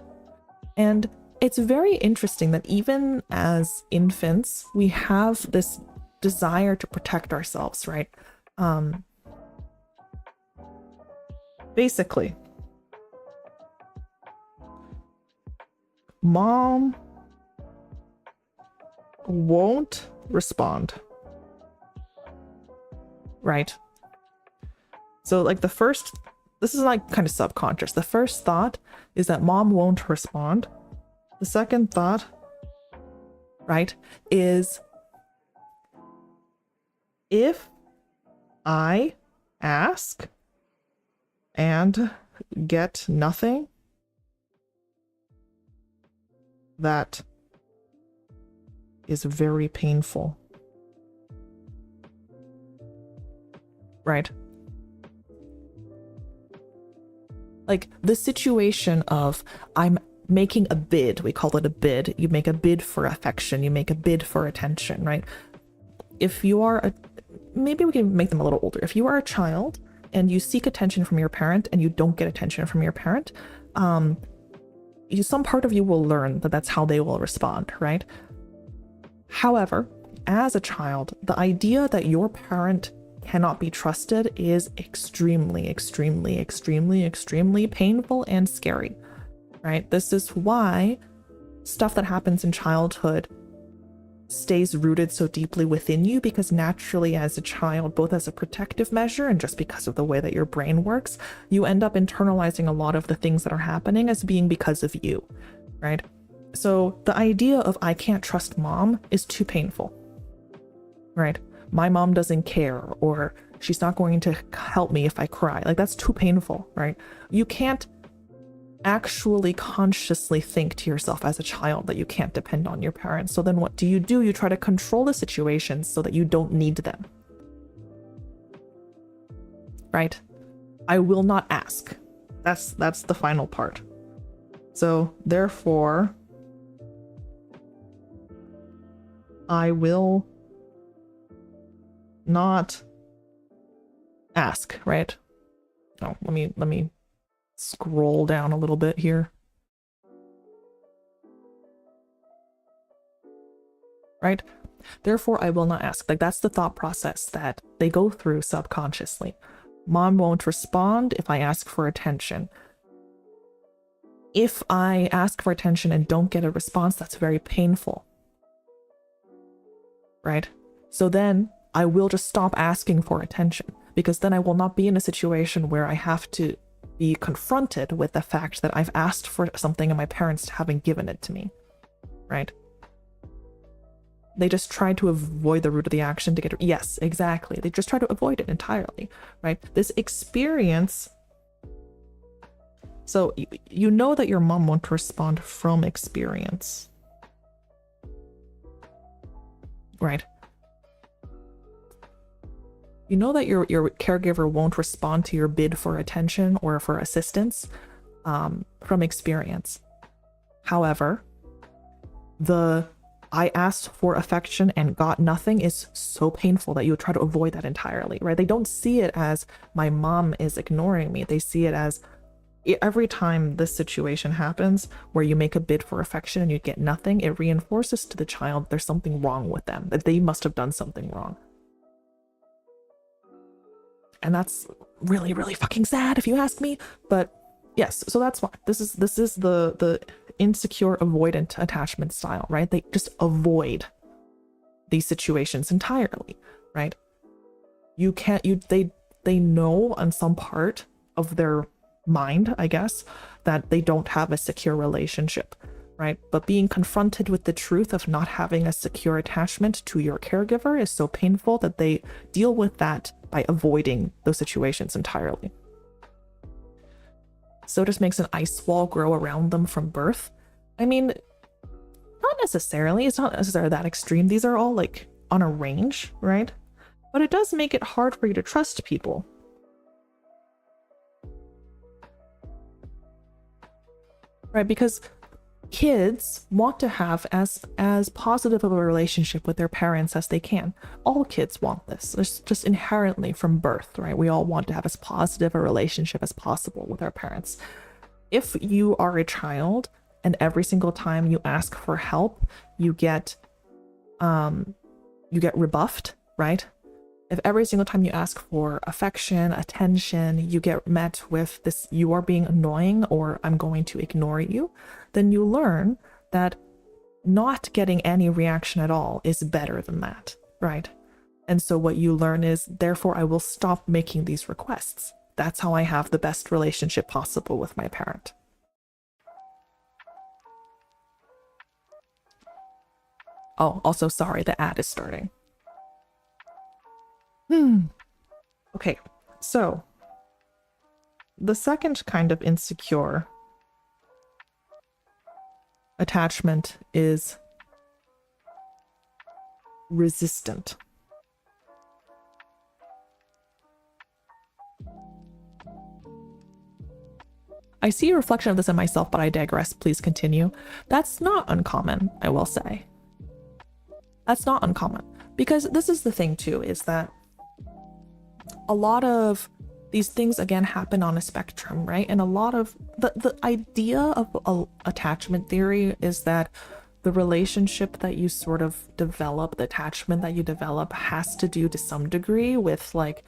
And it's very interesting that even as infants, we have this desire to protect ourselves, right? Basically, mom won't respond, right? So like this is like kind of subconscious. The first thought is that mom won't respond. The second thought, right, is if I ask and get nothing, that is very painful, right? Like the situation of I'm making a bid, we call it a bid. You make a bid for affection, you make a bid for attention, right? If you are maybe we can make them a little older. If you are a child and you seek attention from your parent and you don't get attention from your parent, some part of you will learn that that's how they will respond, right? However, as a child, the idea that your parent cannot be trusted is extremely, extremely, extremely, extremely painful and scary, right? This is why stuff that happens in childhood stays rooted so deeply within you, because naturally as a child, both as a protective measure and just because of the way that your brain works, you end up internalizing a lot of the things that are happening as being because of you, right? So the idea of I can't trust mom is too painful, right? My mom doesn't care, or she's not going to help me if I cry. Like that's too painful, right? You can't actually consciously think to yourself as a child that you can't depend on your parents. So then what do? You try to control the situation so that you don't need them, right? I will not ask. That's the final part. So therefore, I will not ask, right? Oh, let me scroll down a little bit here. Right? Therefore, I will not ask. Like that's the thought process that they go through subconsciously. Mom won't respond if I ask for attention. If I ask for attention and don't get a response, that's very painful. Right? So then I will just stop asking for attention, because then I will not be in a situation where I have to be confronted with the fact that I've asked for something and my parents haven't given it to me, right? They just try to avoid the root of the action to get, yes, exactly. They just try to avoid it entirely, right? This experience. So you know that your mom won't respond from experience, right? You know that your caregiver won't respond to your bid for attention or for assistance from experience. However, the I asked for affection and got nothing is so painful that you would try to avoid that entirely, right? They don't see it as my mom is ignoring me. They see it as every time this situation happens where you make a bid for affection and you get nothing, it reinforces to the child there's something wrong with them, that they must have done something wrong. And that's really, really fucking sad if you ask me. But yes, so that's why this is the insecure avoidant attachment style, right? They just avoid these situations entirely, right? They know on some part of their mind, I guess, that they don't have a secure relationship, right? But being confronted with the truth of not having a secure attachment to your caregiver is so painful that they deal with that by avoiding those situations entirely. So it just makes an ice wall grow around them from birth. I mean, not necessarily. It's not necessarily that extreme. These are all like on a range, right? But it does make it hard for you to trust people. Right? Because kids want to have as positive of a relationship with their parents as they can. All kids want this. It's just inherently from birth, right? We all want to have as positive a relationship as possible with our parents. If you are a child and every single time you ask for help, you get rebuffed, right? If every single time you ask for affection, attention, you get met with this, you are being annoying or I'm going to ignore you, then you learn that not getting any reaction at all is better than that, right? And so what you learn is, therefore, I will stop making these requests. That's how I have the best relationship possible with my parent. Oh, also, sorry, the ad is starting. Okay, so the second kind of insecure attachment is resistant. I see a reflection of this in myself, but I digress. Please continue. That's not uncommon, I will say. That's not uncommon. Because this is the thing too, is that a lot of these things, again, happen on a spectrum, right? And a lot of the idea of attachment theory is that the relationship that you sort of develop, the attachment that you develop, has to do to some degree with like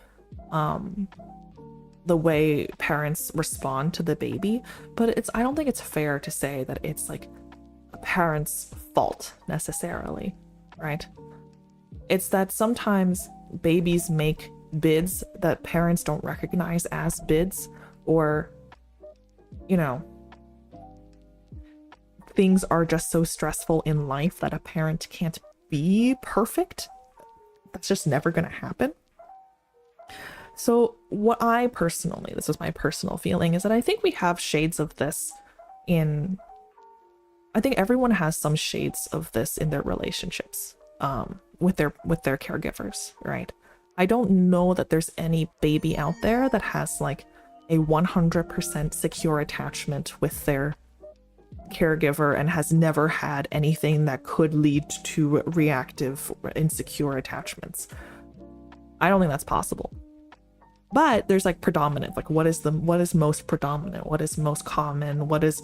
the way parents respond to the baby. But I don't think it's fair to say that it's like a parent's fault necessarily, right? It's that sometimes babies make bids that parents don't recognize as bids, or, you know, things are just so stressful in life that a parent can't be perfect. That's just never going to happen. So what I personally, this is my personal feeling, is that I think we have shades of this in, I think everyone has some shades of this in their relationships with their caregivers, right? I don't know that there's any baby out there that has like a 100% secure attachment with their caregiver and has never had anything that could lead to reactive insecure attachments. I don't think that's possible. But there's like predominant, like what is most predominant? What is most common? What is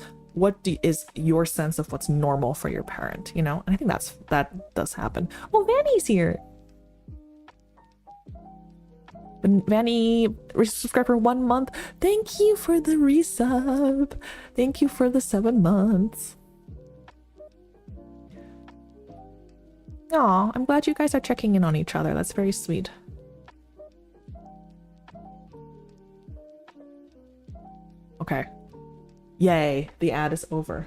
your sense of what's normal for your parent, you know? And I think that does happen. Oh, Vanny's here. Vanny subscribed for 1 month. Thank you for the resub. Thank you for the 7 months. Aw, I'm glad you guys are checking in on each other. That's very sweet. Okay. Yay, the ad is over.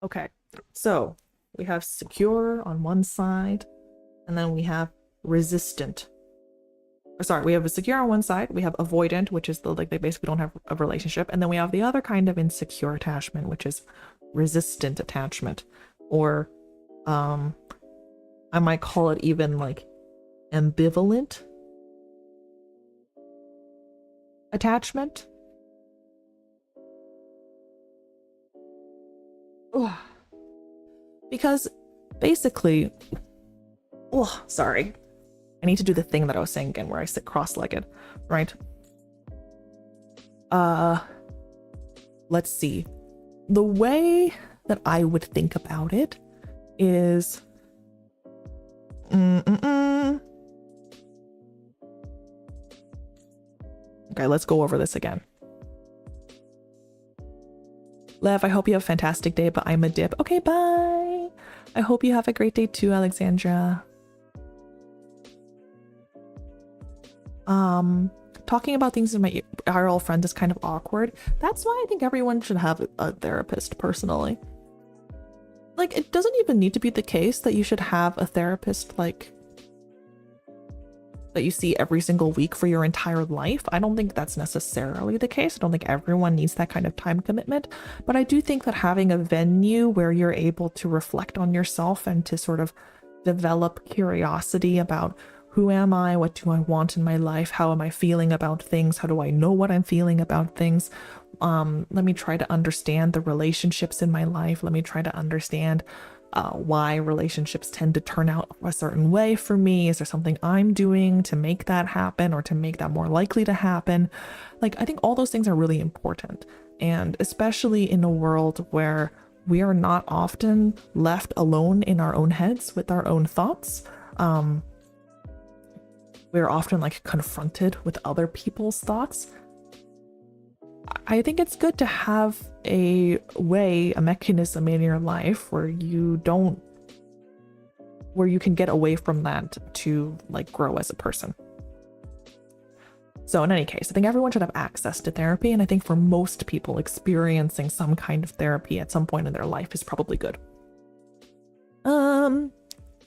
Okay, so we have secure on one side, and then we have resistant. Or sorry, we have a secure on one side, we have avoidant, which is the, like, they basically don't have a relationship, and then we have the other kind of insecure attachment, which is resistant attachment, or I might call it even like ambivalent attachment. Ugh. Because basically, oh, sorry. I need to do the thing that I was saying again where I sit cross-legged, right? Let's see. The way that I would think about it is okay, let's go over this again. Lev, I hope you have a fantastic day, but I'm a dip. Okay, bye. I hope you have a great day too, talking about things with my IRL friends is kind of awkward. That's why I think everyone should have a therapist, personally. Like, it doesn't even need to be the case that you should have a therapist, like, that you see every single week for your entire life. I don't think that's necessarily the case. I don't think everyone needs that kind of time commitment, but I do think that having a venue where you're able to reflect on yourself and to sort of develop curiosity about who am I, what do I want in my life, how am I feeling about things, how do I know what I'm feeling about things, let me try to understand the relationships in my life, let me try to understand why relationships tend to turn out a certain way for me. Is there something I'm doing to make that happen or to make that more likely to happen? Like, I think all those things are really important. And especially in a world where we are not often left alone in our own heads with our own thoughts. We're often like confronted with other people's thoughts. I think it's good to have a mechanism in your life where you can get away from that to like grow as a person. So in any case, I think everyone should have access to therapy, and I think for most people, experiencing some kind of therapy at some point in their life is probably good.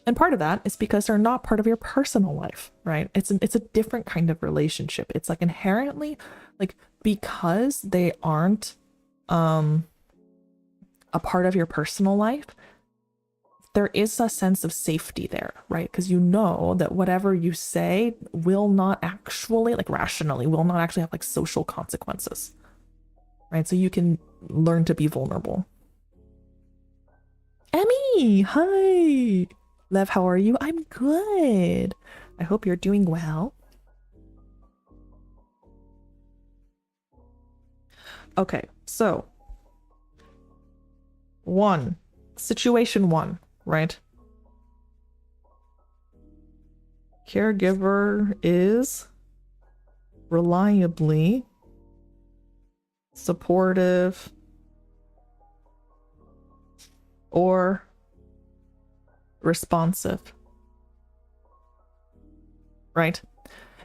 And part of that is because they're not part of your personal life, right? It's a different kind of relationship. It's like inherently, like, because they aren't a part of your personal life, there is a sense of safety there, right? Because you know that whatever you say will not actually, like rationally, will not actually have like social consequences, right? So you can learn to be vulnerable. Emmy, hi. Lev, how are you? I'm good. I hope you're doing well. Okay, so situation one, right? Caregiver is reliably supportive or responsive, right?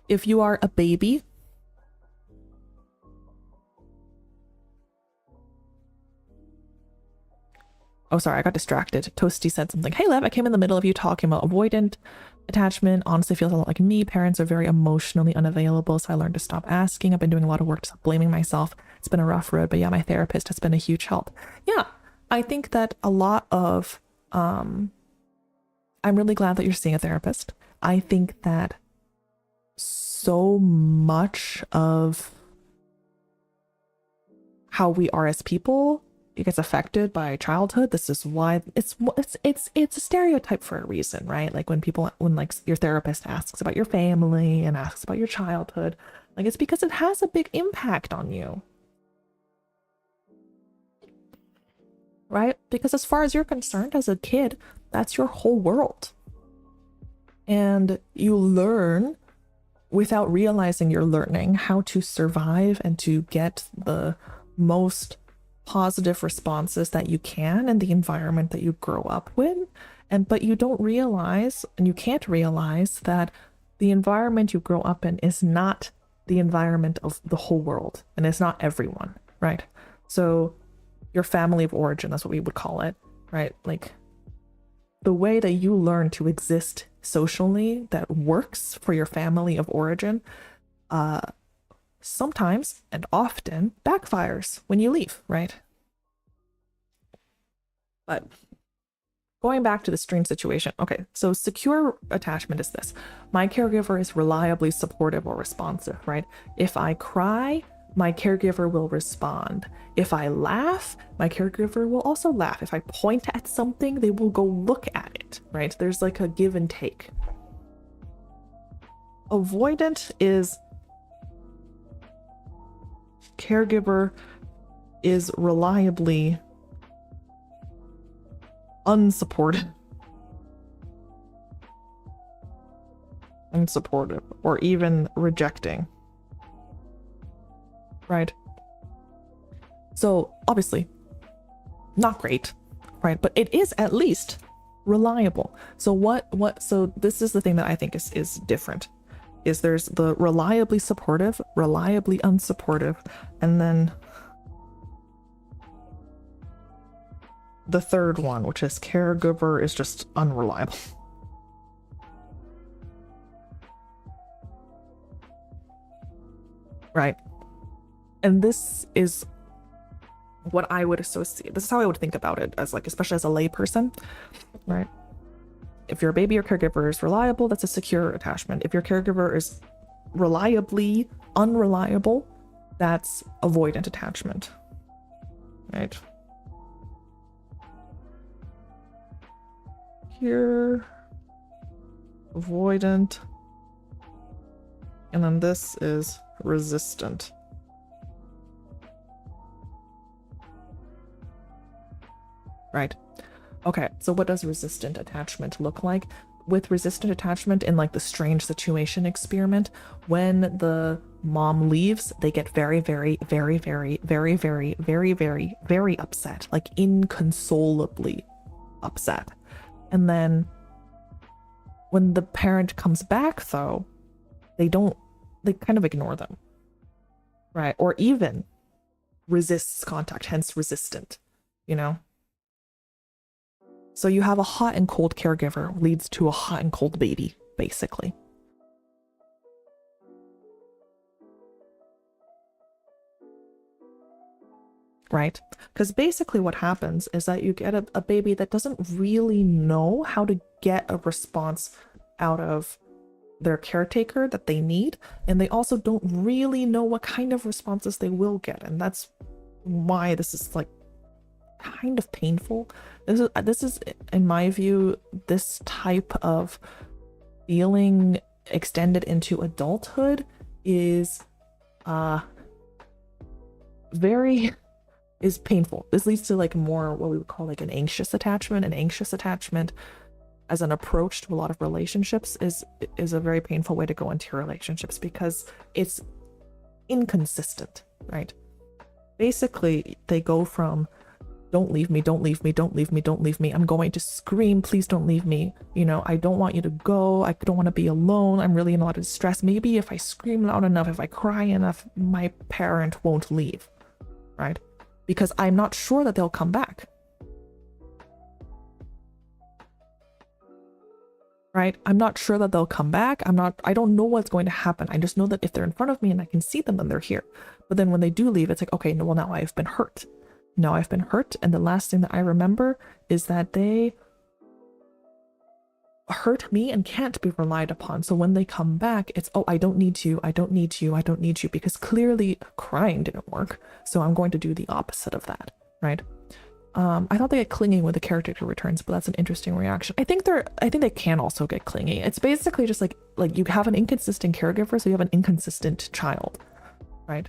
If you are a baby, oh, sorry, I got distracted. Toasty said something. Hey, Lev, I came in the middle of you talking about avoidant attachment. Honestly, feels a lot like me. Parents are very emotionally unavailable, so I learned to stop asking. I've been doing a lot of work to stop blaming myself. It's been a rough road, but yeah, my therapist has been a huge help. Yeah, I think that a lot of, I'm really glad that you're seeing a therapist. I think that so much of how we are as people, it gets affected by childhood. This is why it's a stereotype for a reason, right? Like when like your therapist asks about your family and asks about your childhood, like it's because it has a big impact on you, right? Because as far as you're concerned, as a kid, that's your whole world. And you learn without realizing you're learning how to survive and to get the most positive responses that you can in the environment that you grow up with. But you don't realize, and you can't realize, that the environment you grow up in is not the environment of the whole world, and it's not everyone, right? So your family of origin, that's what we would call it, right? Like the way that you learn to exist socially that works for your family of origin, sometimes and often backfires when you leave, right? But going back to the stream situation, okay, so secure attachment is this. My caregiver is reliably supportive or responsive, right? If I cry, my caregiver will respond. If I laugh, my caregiver will also laugh. If I point at something, they will go look at it, right? There's like a give and take. Avoidant is caregiver is reliably unsupportive, or even rejecting, right? So obviously not great, right? But it is at least reliable. So so this is the thing that I think is different. is there's the reliably supportive, reliably unsupportive, and then the third one, which is caregiver, is just unreliable. Right. And this is what I would associate. This is how I would think about it as like, especially as a lay person, right? If your baby or caregiver is reliable, that's a secure attachment. If your caregiver is reliably unreliable, that's avoidant attachment, right? Here, avoidant, and then this is resistant. Right. Okay, so what does resistant attachment look like? With resistant attachment in like the strange situation experiment, when the mom leaves, they get very, very, very, very, very, very, very, very, very upset, like inconsolably upset. And then when the parent comes back though, they kind of ignore them, right? Or even resists contact, hence resistant, you know? So you have a hot and cold caregiver leads to a hot and cold baby, basically. Right? Because basically what happens is that you get a baby that doesn't really know how to get a response out of their caretaker that they need, and they also don't really know what kind of responses they will get, and that's why this is like kind of painful. This is in my view, this type of feeling extended into adulthood is painful. This leads to like more what we would call like an anxious attachment. An anxious attachment as an approach to a lot of relationships is a very painful way to go into relationships because it's inconsistent, right? Basically, they go from don't leave me, don't leave me, don't leave me, don't leave me. I'm going to scream, please don't leave me. You know, I don't want you to go. I don't want to be alone. I'm really in a lot of distress. Maybe if I scream loud enough, if I cry enough, my parent won't leave, right? Because I'm not sure that they'll come back. Right? I'm not sure that they'll come back. I don't know what's going to happen. I just know that if they're in front of me and I can see them, then they're here. But then when they do leave, it's like, okay, no, well, now I've been hurt. Now I've been hurt. And the last thing that I remember is that they hurt me and can't be relied upon. So when they come back, it's, oh, I don't need you. I don't need you. I don't need you, because clearly crying didn't work. So I'm going to do the opposite of that. Right? I thought they get clingy when the caretaker returns, but that's an interesting reaction. I think they can also get clingy. It's basically just like you have an inconsistent caregiver, so you have an inconsistent child, right?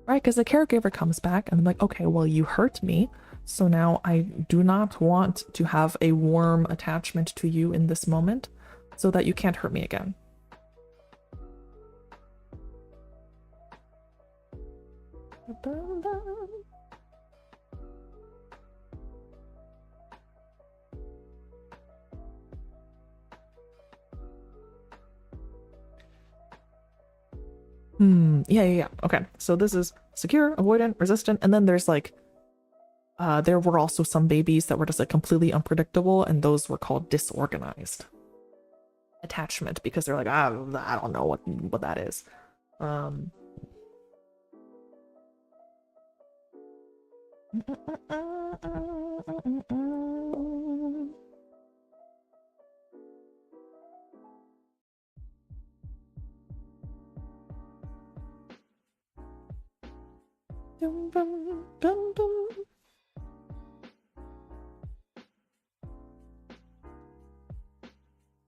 Right, because the caregiver comes back and I'm like, okay, well, you hurt me, so now I do not want to have a warm attachment to you in this moment, so that you can't hurt me again. Yeah. Okay, so this is secure, avoidant, resistant, and then there's like, there were also some babies that were just like completely unpredictable, and those were called disorganized attachment, because they're like, I don't know what that is.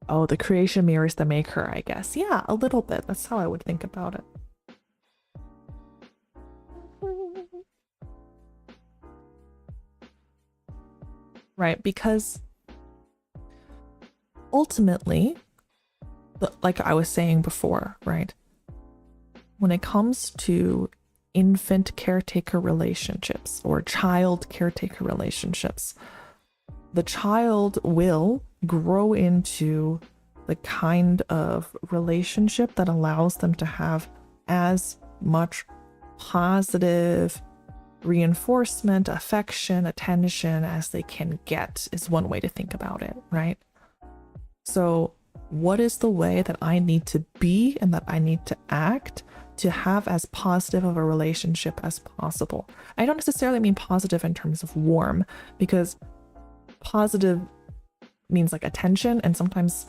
Oh, the creation mirrors the maker, I guess. Yeah, a little bit. That's how I would think about it. Right, because ultimately, like I was saying before, right? When it comes to infant caretaker relationships or child caretaker relationships. The child will grow into the kind of relationship that allows them to have as much positive reinforcement, affection, attention as they can get, is one way to think about it, right? So what is the way that I need to be and that I need to act to have as positive of a relationship as possible? I don't necessarily mean positive in terms of warm, because positive means like attention, and sometimes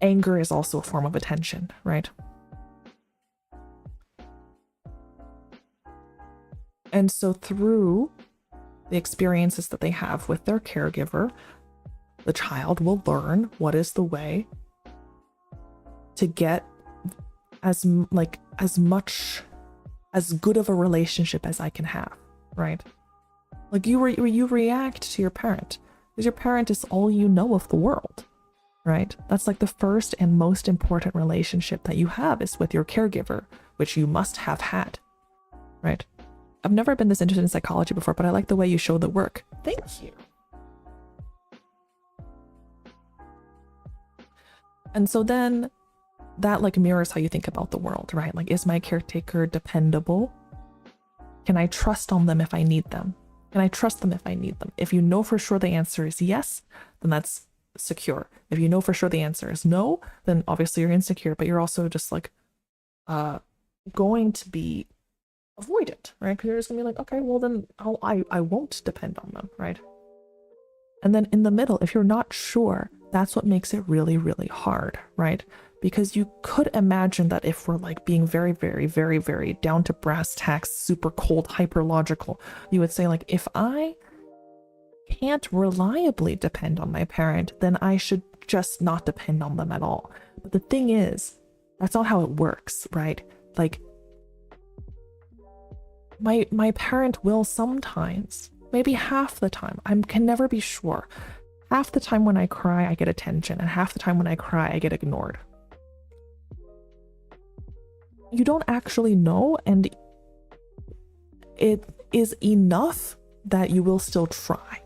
anger is also a form of attention, right? And so through the experiences that they have with their caregiver, the child will learn what is the way to get as much, as good of a relationship as I can have, right? Like you react to your parent, because your parent is all you know of the world, right? That's like the first and most important relationship that you have is with your caregiver, which you must have had, right? I've never been this interested in psychology before, but I like the way you show the work. Thank you. And so then that like mirrors how you think about the world, right? Like, is my caretaker dependable? Can I trust on them if I need them? Can I trust them if I need them? If you know for sure the answer is yes, then that's secure. If you know for sure the answer is no, then obviously you're insecure, but you're also just like going to be avoidant, right? Because you're just gonna be like, okay, well then I won't depend on them, right? And then in the middle, if you're not sure, that's what makes it really, really hard, right? Because you could imagine that if we're like being very, very, very, very down to brass tacks, super cold, hyper logical, you would say like, if I can't reliably depend on my parent, then I should just not depend on them at all. But the thing is, that's not how it works, right? Like, my parent will sometimes, maybe half the time, I can never be sure. Half the time when I cry, I get attention, and half the time when I cry, I get ignored. You don't actually know, and it is enough that you will still try.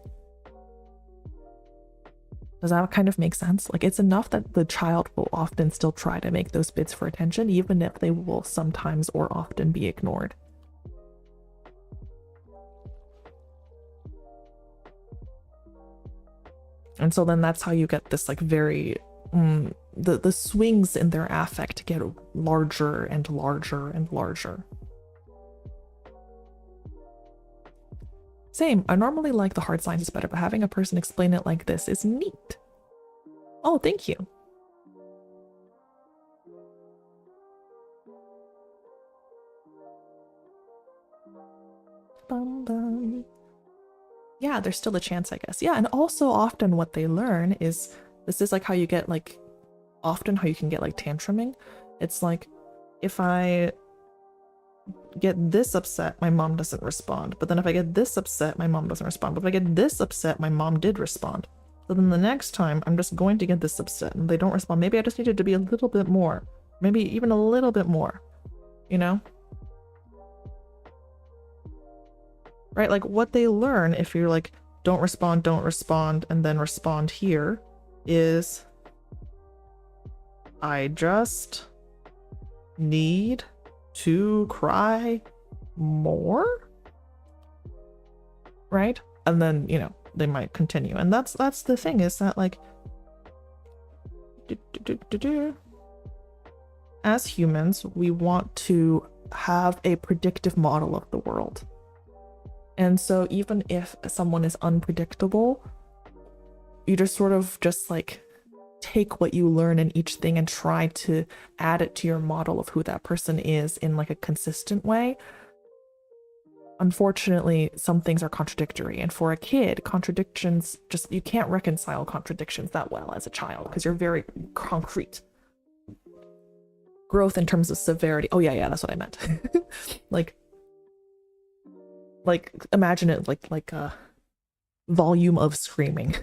Does that kind of make sense? Like, it's enough that the child will often still try to make those bids for attention, even if they will sometimes or often be ignored. And so then that's how you get this like very, the swings in their affect get larger and larger and larger. Same, I normally like the hard sciences better, but having a person explain it like this is neat. Oh, thank you. Bum, bum. Yeah, there's still a chance, I guess. Yeah, and also often what they learn is, this is like how you get like, often how you can get like tantruming. It's like, if I get this upset, my mom doesn't respond. But then if I get this upset, my mom doesn't respond. But if I get this upset, my mom did respond. So then the next time, I'm just going to get this upset and they don't respond. Maybe I just needed to be a little bit more. Maybe even a little bit more, you know? Right, like what they learn if you're like, don't respond, and then respond here, is I just need to cry more, right? And then, you know, they might continue. And that's the thing, is that like, as humans, we want to have a predictive model of the world. And so even if someone is unpredictable, you just sort of just like take what you learn in each thing and try to add it to your model of who that person is in like a consistent way. Unfortunately, some things are contradictory, and for a kid, contradictions, just, you can't reconcile contradictions that well as a child because you're very concrete. Growth in terms of severity. Oh yeah, that's what I meant. like imagine it like a volume of screaming.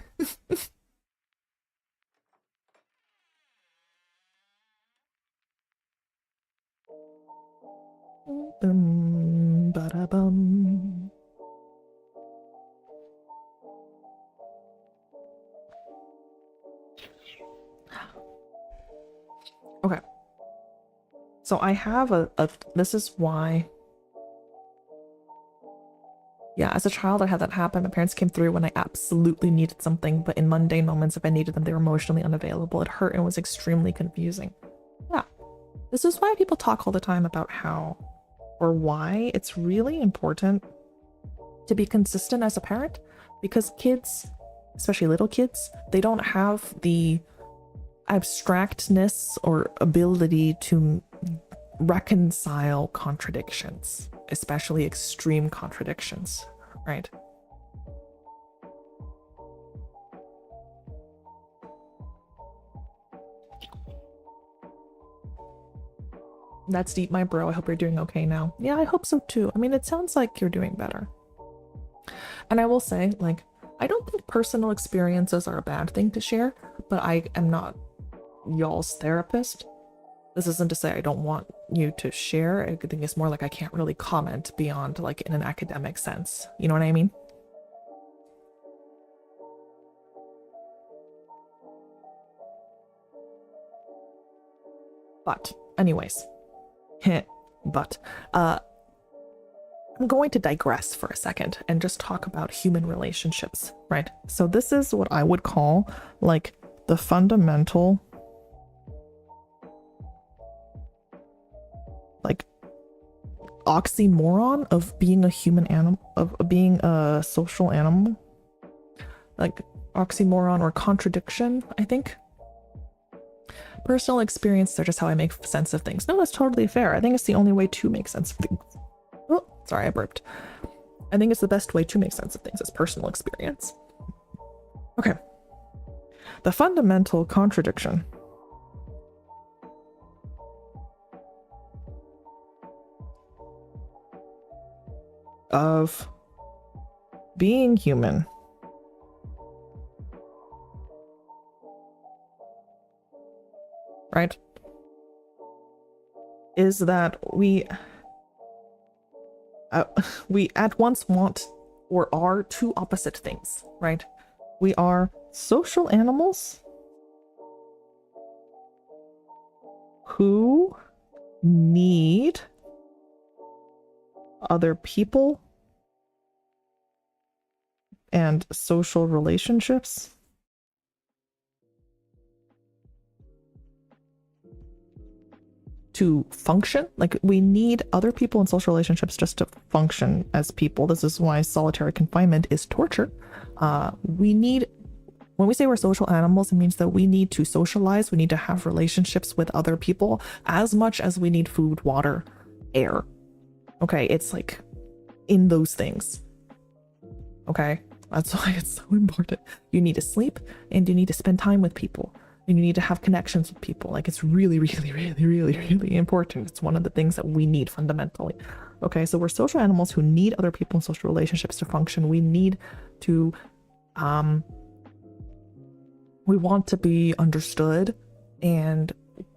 Ba-da-bum. Okay. So I have this is why. Yeah, as a child, I had that happen. My parents came through when I absolutely needed something, but in mundane moments, if I needed them, they were emotionally unavailable. It hurt and was extremely confusing. Yeah, this is why people talk all the time about how or why it's really important to be consistent as a parent, because kids, especially little kids, they don't have the abstractness or ability to reconcile contradictions, especially extreme contradictions, right? That's deep, my bro. I hope you're doing okay now. Yeah, I hope so too. I mean, it sounds like you're doing better. And I will say, like, I don't think personal experiences are a bad thing to share, but I am not y'all's therapist. This isn't to say I don't want you to share. I think it's more like I can't really comment beyond like in an academic sense. You know what I mean? But anyways, but I'm going to digress for a second and just talk about human relationships, right? So this is what I would call like the fundamental like oxymoron of being a human animal, of being a social animal, like oxymoron or contradiction, I think. Personal experiences are just how I make sense of things. No, that's totally fair. I think it's the only way to make sense of things. Oh, sorry, I burped. I think it's the best way to make sense of things is personal experience. Okay. The fundamental contradiction of being human right is that we at once want or are two opposite things, right? We are social animals who need other people and social relationships to function. Like, we need other people and social relationships just to function as people. This is why solitary confinement is torture. When we say we're social animals, it means that we need to socialize. We need to have relationships with other people as much as we need food, water, air. Okay, it's like in those things. Okay, that's why it's so important. You need to sleep and you need to spend time with people. And you need to have connections with people. Like, it's really, really, really, really, really important. It's one of the things that we need fundamentally. Okay, so we're social animals who need other people and social relationships to function. We need to, we want to be understood, and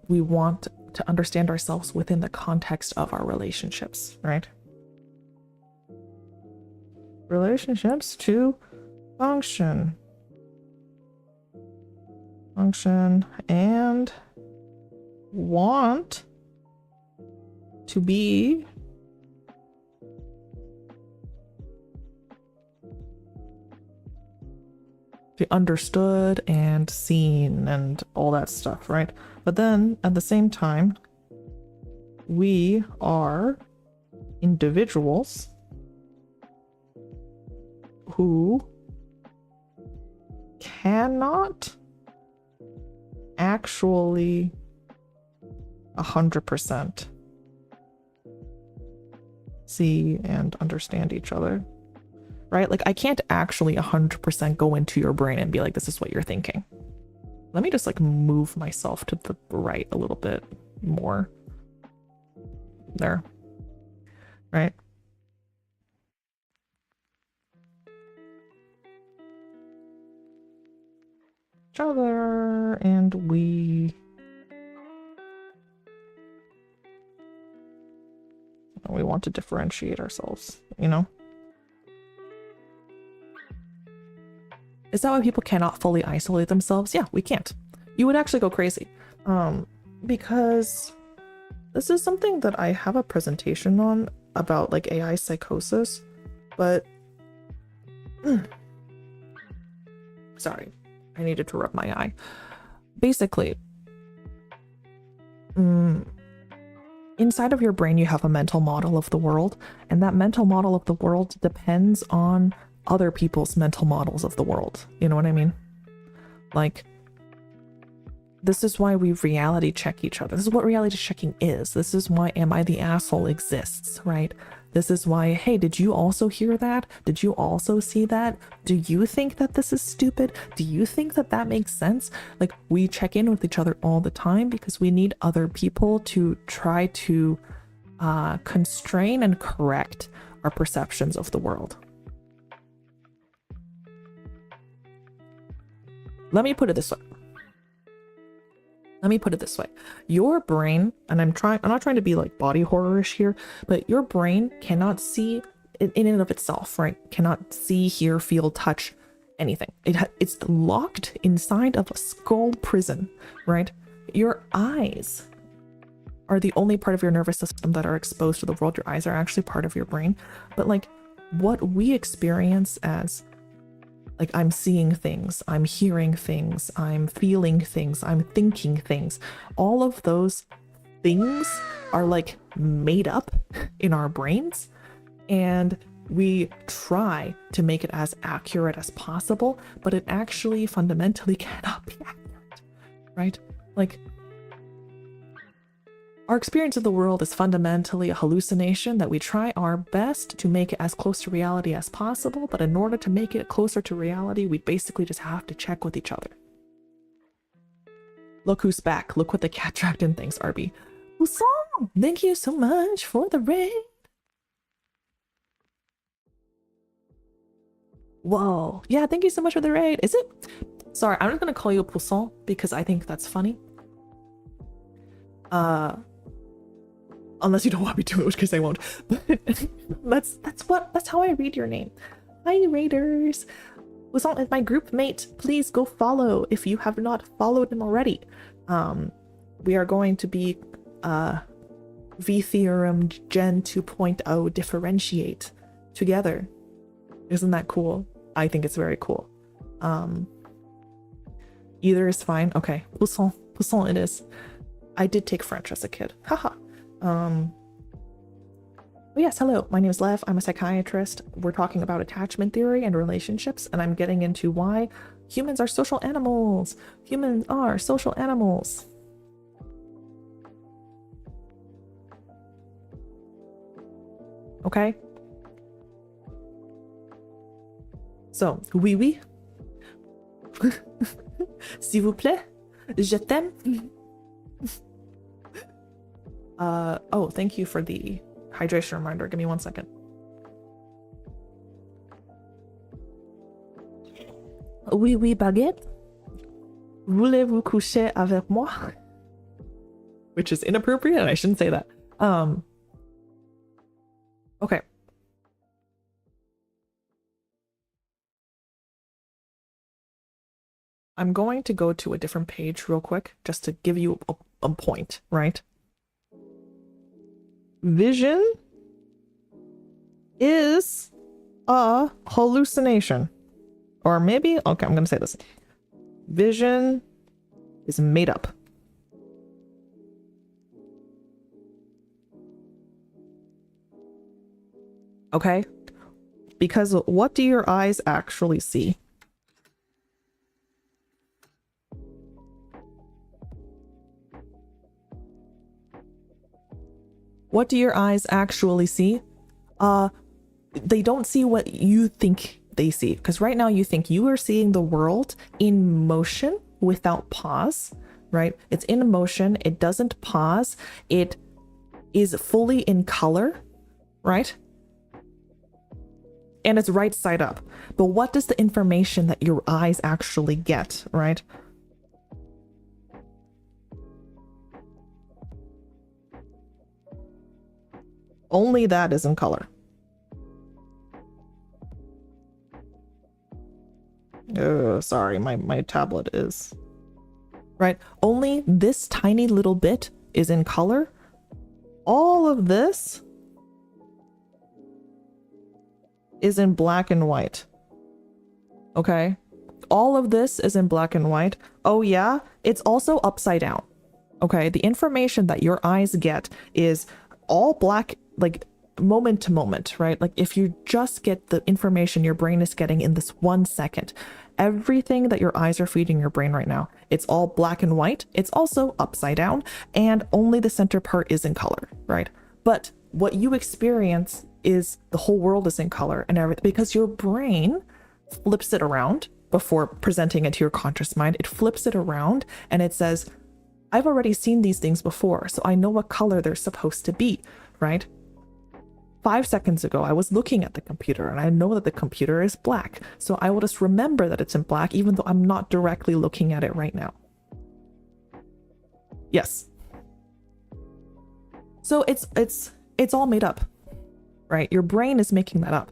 we want to understand ourselves within the context of our relationships, right? Relationships to function. And want to be understood and seen and all that stuff, right? But then at the same time, we are individuals who cannot actually 100% see and understand each other, right? Like, I can't actually 100% go into your brain and be like, this is what you're thinking. Let me just like move myself to the right a little bit more there, right? Each other, and we We want to differentiate ourselves, you know? Is that why people cannot fully isolate themselves? Yeah, we can't. You would actually go crazy. Because this is something that I have a presentation on about like AI psychosis, but sorry, I needed to rub my eye. Basically, inside of your brain, you have a mental model of the world, and that mental model of the world depends on other people's mental models of the world. You know what I mean? Like, this is why we reality check each other. This is what reality checking is. This is why Am I the Asshole exists, right? This is why, hey, did you also hear that? Did you also see that? Do you think that this is stupid? Do you think that that makes sense? Like, we check in with each other all the time because we need other people to try to constrain and correct our perceptions of the world. Let me put it this way. Your brain, and I'm not trying to be like body horror-ish here, but your brain cannot see in and of itself, right? Cannot see, hear, feel, touch anything. It's locked inside of a skull prison, right? Your eyes are the only part of your nervous system that are exposed to the world. Your eyes are actually part of your brain. But like what we experience as like I'm seeing things, I'm hearing things, I'm feeling things, I'm thinking things. All of those things are like made up in our brains, and we try to make it as accurate as possible, but it actually fundamentally cannot be accurate, right? Like, our experience of the world is fundamentally a hallucination that we try our best to make it as close to reality as possible, but in order to make it closer to reality, we basically just have to check with each other. Look who's back. Look what the cat dragon thinks, Arby. Usong, thank you so much for the raid. Whoa. Yeah, thank you so much for the raid. Is it? Sorry, I'm just going to call you Poussin because I think that's funny. Unless you don't want me to, in which case I won't. But that's how I read your name. Hi, raiders. Poussin is my group mate. Please go follow if you have not followed him already. We are going to be V-Theorem Gen 2.0 differentiate together. Isn't that cool? I think it's very cool. Either is fine. Okay, Poussin it is. I did take French as a kid. Haha. Oh yes, hello. My name is Lev. I'm a psychiatrist. We're talking about attachment theory and relationships, and I'm getting into why humans are social animals. Humans are social animals. Okay. So, oui. S'il vous plaît. Je t'aime. Oh, thank you for the hydration reminder. Give me 1 second. Oui, baguette. Voulez-vous coucher avec moi? Which is inappropriate, and I shouldn't say that. Okay. I'm going to go to a different page real quick, just to give you a point, right? Vision is a hallucination. Or maybe, okay, I'm going to say this. Vision is made up. Okay? Because what do your eyes actually see? What do your eyes actually see? They don't see what you think they see. Because right now you think you are seeing the world in motion without pause, right? It's in motion. It doesn't pause. It is fully in color, right? And it's right side up. But what does the information that your eyes actually get, right? Only that is in color. Oh, sorry, my tablet is... Right? Only this tiny little bit is in color. All of this is in black and white. Okay? All of this is in black and white. Oh yeah? It's also upside down. Okay? The information that your eyes get is all black, like moment to moment, right? Like if you just get the information your brain is getting in this 1 second, everything that your eyes are feeding your brain right now, it's all black and white. It's also upside down, and only the center part is in color, right? But what you experience is the whole world is in color and everything, because your brain flips it around before presenting it to your conscious mind. It flips it around and it says, I've already seen these things before, so I know what color they're supposed to be, right? 5 seconds ago, I was looking at the computer and I know that the computer is black. So I will just remember that it's in black, even though I'm not directly looking at it right now. Yes. So it's all made up, right? Your brain is making that up.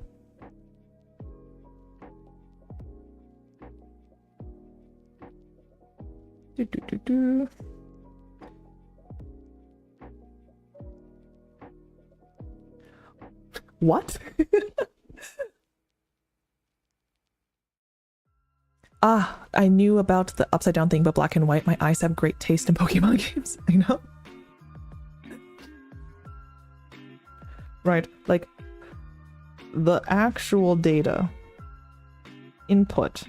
What? I knew about the upside down thing, but black and white. My eyes have great taste in Pokemon games. I know. Right, like the actual data input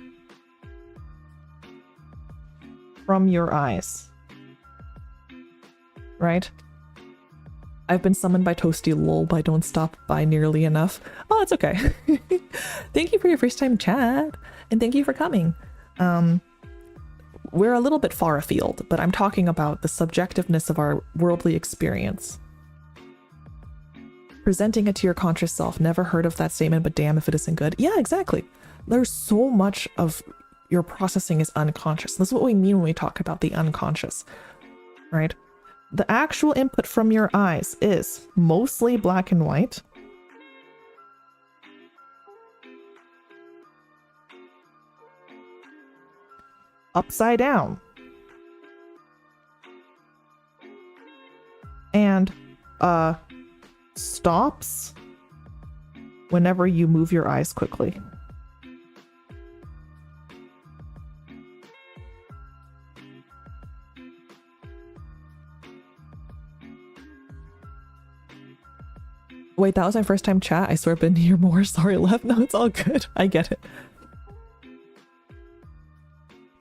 from your eyes, right? I've been summoned by Toasty lol, but I don't stop by nearly enough. Oh, it's okay. Thank you for your first time chat, and thank you for coming. We're a little bit far afield, but I'm talking about the subjectiveness of our worldly experience. Presenting it to your conscious self. Never heard of that statement, but damn if it isn't good. Yeah, exactly. There's so much of your processing is unconscious. This is what we mean when we talk about the unconscious, right? The actual input from your eyes is mostly black and white. Upside down. And stops whenever you move your eyes quickly. Wait, that was my first time chat? I swear I've been here more. Sorry, Lev. No, it's all good. I get it.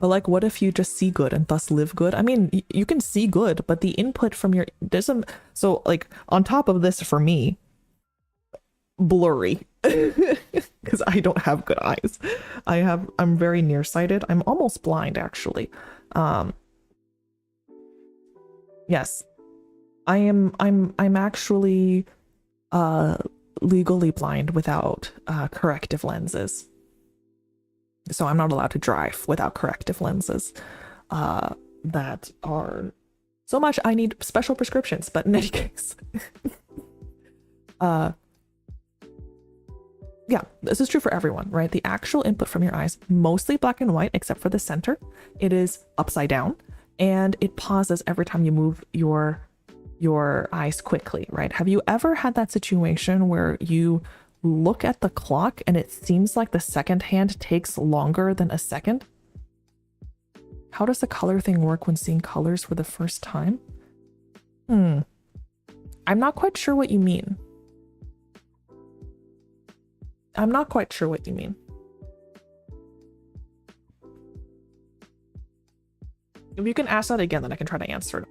But like, what if you just see good and thus live good? I mean, you can see good, but the input from your... So like, on top of this, for me, blurry. Because I don't have good eyes. I'm very nearsighted. I'm almost blind, actually. Yes. I'm actually... legally blind without corrective lenses. So I'm not allowed to drive without corrective lenses that are so much I need special prescriptions, but in any case. Yeah, this is true for everyone, right? The actual input from your eyes, mostly black and white except for the center. It is upside down and it pauses every time you move your eyes quickly, right? Have you ever had that situation where you look at the clock and it seems like the second hand takes longer than a second? How does the color thing work when seeing colors for the first time? I'm not quite sure what you mean. I'm not quite sure what you mean. If you can ask that again, then I can try to answer it.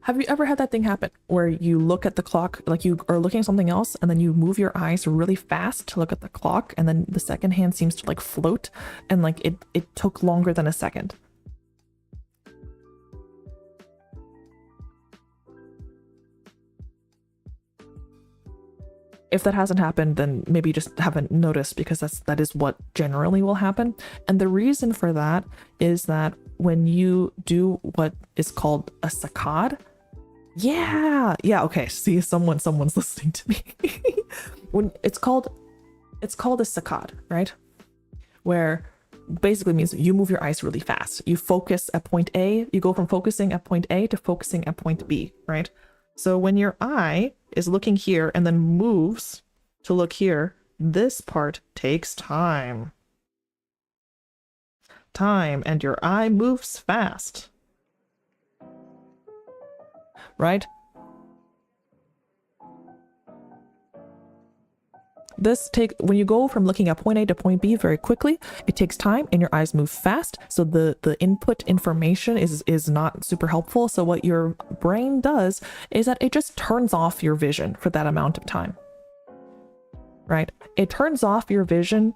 Have you ever had that thing happen where you look at the clock, like you are looking at something else, and then you move your eyes really fast to look at the clock, and then the second hand seems to like float, and like it took longer than a second? If that hasn't happened, then maybe you just haven't noticed, because that is what generally will happen. And the reason for that is that when you do what is called a saccade, Yeah, yeah, okay. See, someone's listening to me. When it's called a saccade, right? Where basically means you move your eyes really fast. You focus at point A, you go from focusing at point A to focusing at point B, right? So when your eye is looking here and then moves to look here, this part takes time. And your eye moves fast. Right? When you go from looking at point A to point B very quickly, it takes time and your eyes move fast. So the input information is not super helpful. So what your brain does is that it just turns off your vision for that amount of time. Right? It turns off your vision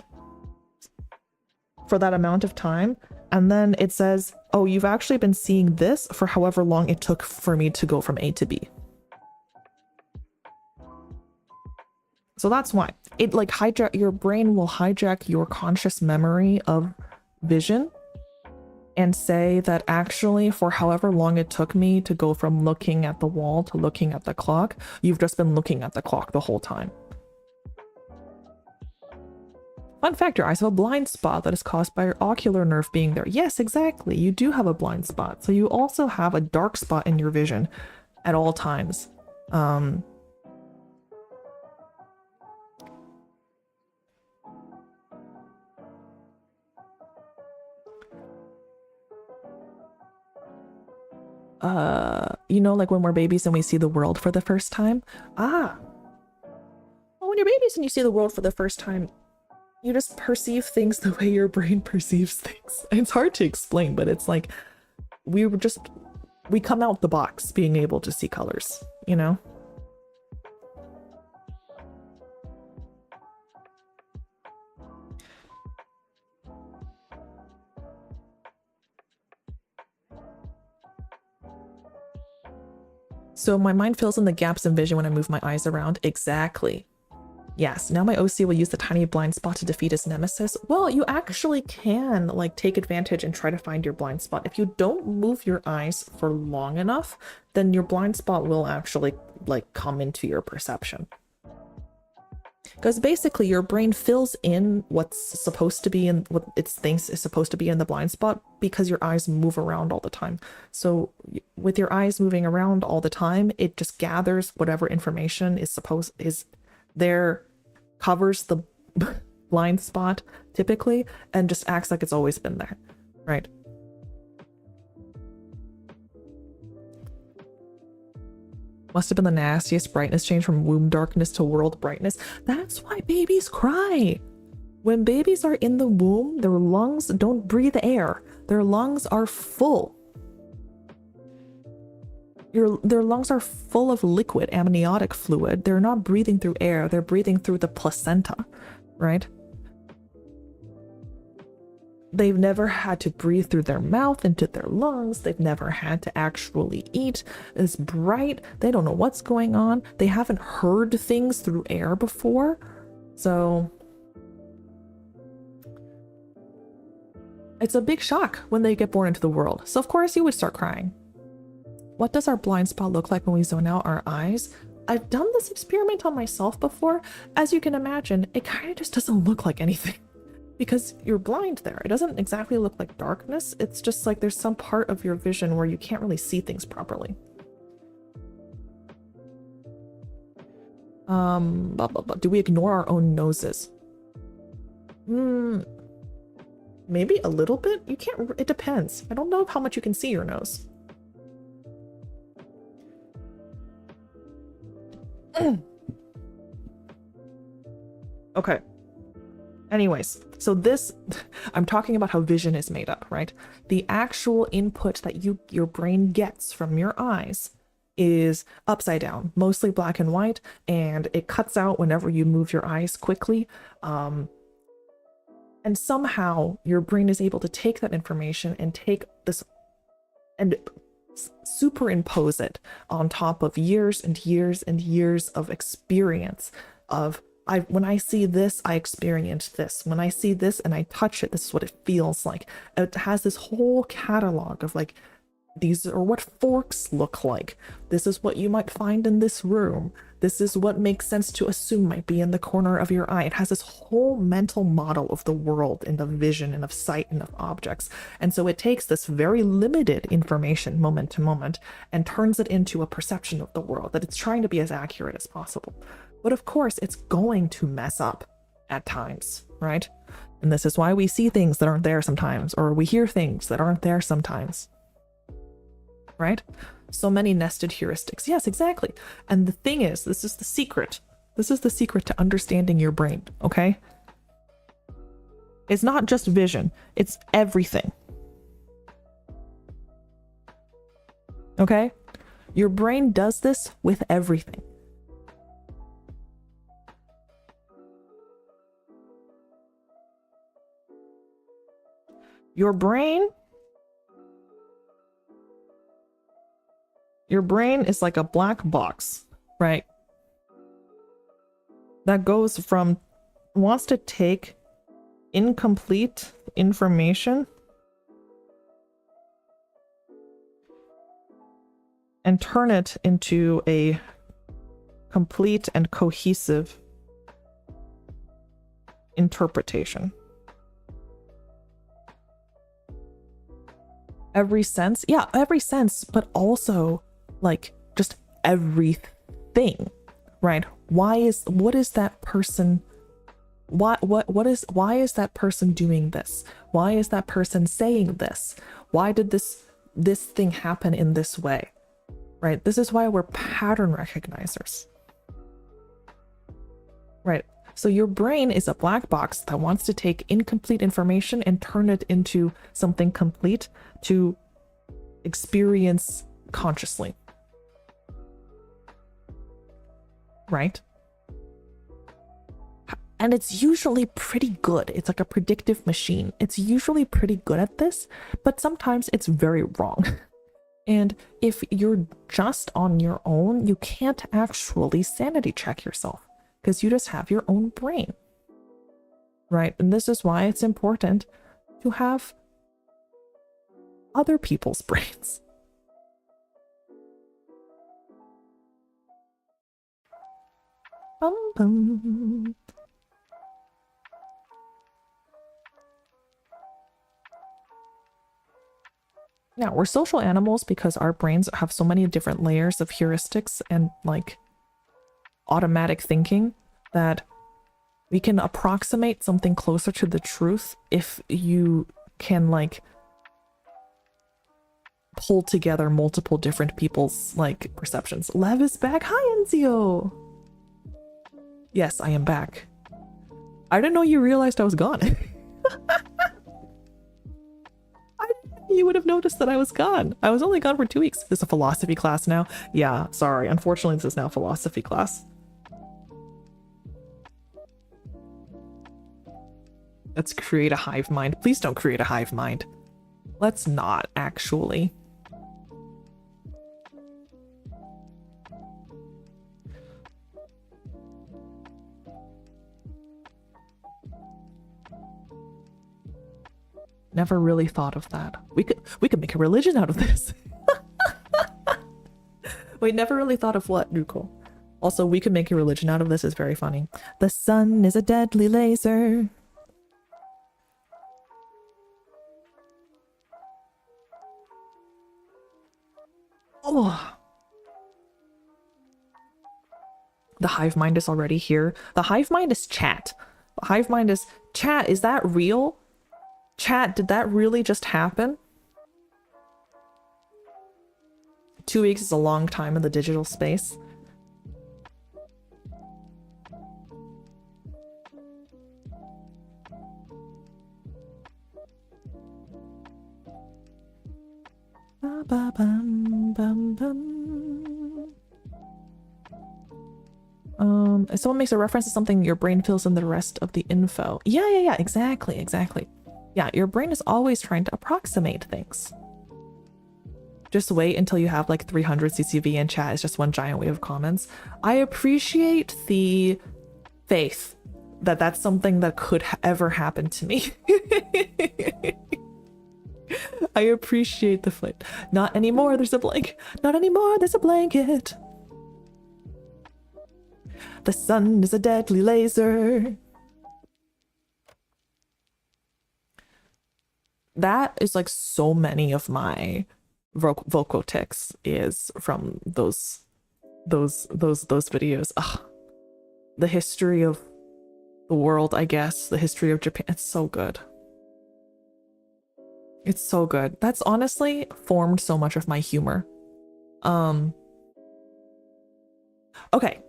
for that amount of time. And then it says, oh, you've actually been seeing this for however long it took for me to go from A to B. So that's why it like your brain will hijack your conscious memory of vision and say that actually for however long it took me to go from looking at the wall to looking at the clock, you've just been looking at the clock the whole time. Fun fact, your eyes have a blind spot that is caused by your ocular nerve being there. Yes, exactly. You do have a blind spot. So you also have a dark spot in your vision at all times. You know, like when we're babies and we see the world for the first time. Well, when you're babies and you see the world for the first time, you just perceive things the way your brain perceives things. It's hard to explain, but it's like we come out the box being able to see colors, you know? So my mind fills in the gaps in vision when I move my eyes around. Exactly. Yes, now my OC will use the tiny blind spot to defeat his nemesis. Well, you actually can like take advantage and try to find your blind spot. If you don't move your eyes for long enough, then your blind spot will actually like come into your perception. Because basically your brain fills in what's supposed to be in what it thinks is supposed to be in the blind spot because your eyes move around all the time. So with your eyes moving around all the time, it just gathers whatever information is there, covers the blind spot typically, and just acts like it's always been there, right? Must have been the nastiest brightness change from womb darkness to world brightness. That's why babies cry. When babies are in the womb, their lungs don't breathe air. Their lungs are full. Their lungs are full of liquid, amniotic fluid. They're not breathing through air. They're breathing through the placenta, right? They've never had to breathe through their mouth into their lungs. They've never had to actually eat. It's bright. They don't know what's going on. They haven't heard things through air before. So it's a big shock when they get born into the world. So of course you would start crying. What does our blind spot look like when we zone out our eyes? I've done this experiment on myself before. As you can imagine, it kind of just doesn't look like anything. Because you're blind there. It doesn't exactly look like darkness. It's just like there's some part of your vision where you can't really see things properly. Do we ignore our own noses? Maybe a little bit. You can't, it depends. I don't know how much you can see your nose. Okay. Anyways, so this, I'm talking about how vision is made up, right? The actual input that your brain gets from your eyes is upside down, mostly black and white, and it cuts out whenever you move your eyes quickly. And somehow your brain is able to take that information and take this and superimpose it on top of years and years and years of experience of when I see this, I experience this. When I see this and I touch it, this is what it feels like. It has this whole catalog of like These are what forks look like. This is what you might find in this room. This is what makes sense to assume might be in the corner of your eye. It has this whole mental model of the world and of vision and of sight and of objects. And so it takes this very limited information moment to moment and turns it into a perception of the world that it's trying to be as accurate as possible. But of course, it's going to mess up at times, right? And this is why we see things that aren't there sometimes, or we hear things that aren't there sometimes. Right? So many nested heuristics. Yes, exactly. And the thing is, this is the secret. This is the secret to understanding your brain, okay? It's not just vision, it's everything. Okay? Your brain does this with everything. Your brain is like a black box, right? That goes from, wants to take incomplete information and turn it into a complete and cohesive interpretation. Every sense, yeah, every sense, but also like just everything, right? Why is that person doing this? Why is that person saying this? Why did this thing happen in this way? Right? This is why we're pattern recognizers. Right? So your brain is a black box that wants to take incomplete information and turn it into something complete to experience consciously. Right? And it's usually pretty good. It's like a predictive machine. It's usually pretty good at this, but sometimes it's very wrong. And if you're just on your own, you can't actually sanity check yourself because you just have your own brain. Right? And this is why it's important to have other people's brains. Bum, bum. Now, we're social animals because our brains have so many different layers of heuristics and like automatic thinking that we can approximate something closer to the truth if you can like pull together multiple different people's like perceptions. Lev is back. Hi, Enzio. Yes, I am back. I didn't know you realized I was gone. You would have noticed that I was gone. I was only gone for 2 weeks. This is a philosophy class now. Yeah, sorry. Unfortunately, this is now philosophy class. Let's create a hive mind. Please don't create a hive mind. Let's not, actually. Never really thought of that. We could make a religion out of this. Wait, never really thought of what, Ruko? Also, we could make a religion out of this is very funny. The sun is a deadly laser. Oh. The hive mind is already here. The hive mind is chat. The hive mind is chat. Is that real? Chat, did that really just happen? 2 weeks is a long time in the digital space. Ba ba bum bum bum. If someone makes a reference to something, your brain fills in the rest of the info. Yeah, exactly. Yeah, your brain is always trying to approximate things. Just wait until you have like 300 CCV and chat is just one giant wave of comments. I appreciate the faith that that's something that could ever happen to me. I appreciate the fight. Not anymore, there's a blanket. Not anymore, there's a blanket. The sun is a deadly laser. That is like so many of my vocal tics is from those videos. Ugh. The history of the world, I guess. The history of Japan. It's so good. It's so good. That's honestly formed so much of my humor. Okay.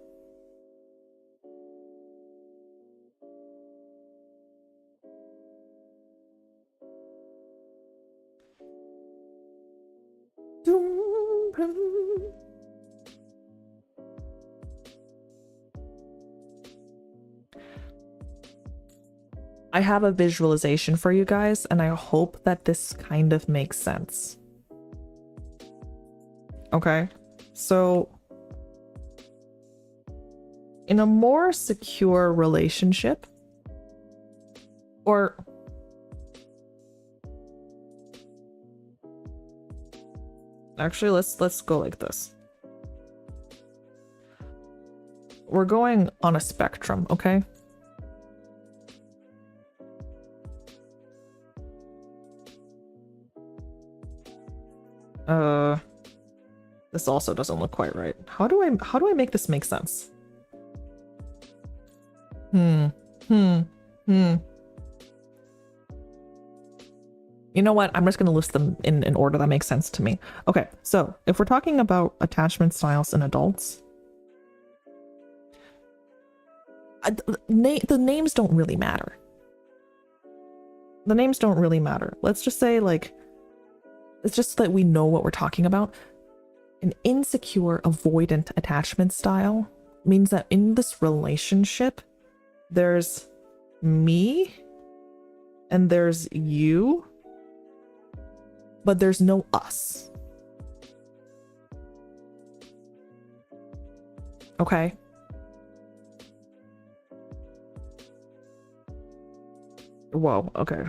I have a visualization for you guys, and I hope that this kind of makes sense. Okay, so in a more secure relationship, or actually let's go like this. We're going on a spectrum, okay? This also doesn't look quite right. How do I make this make sense? You know what? I'm just going to list them in an order that makes sense to me. Okay, so if we're talking about attachment styles in adults, the names don't really matter. The names don't really matter. Let's just say, like, it's just that we know what we're talking about. An insecure, avoidant attachment style means that in this relationship, there's me and there's you, but there's no us. Okay? Whoa, okay.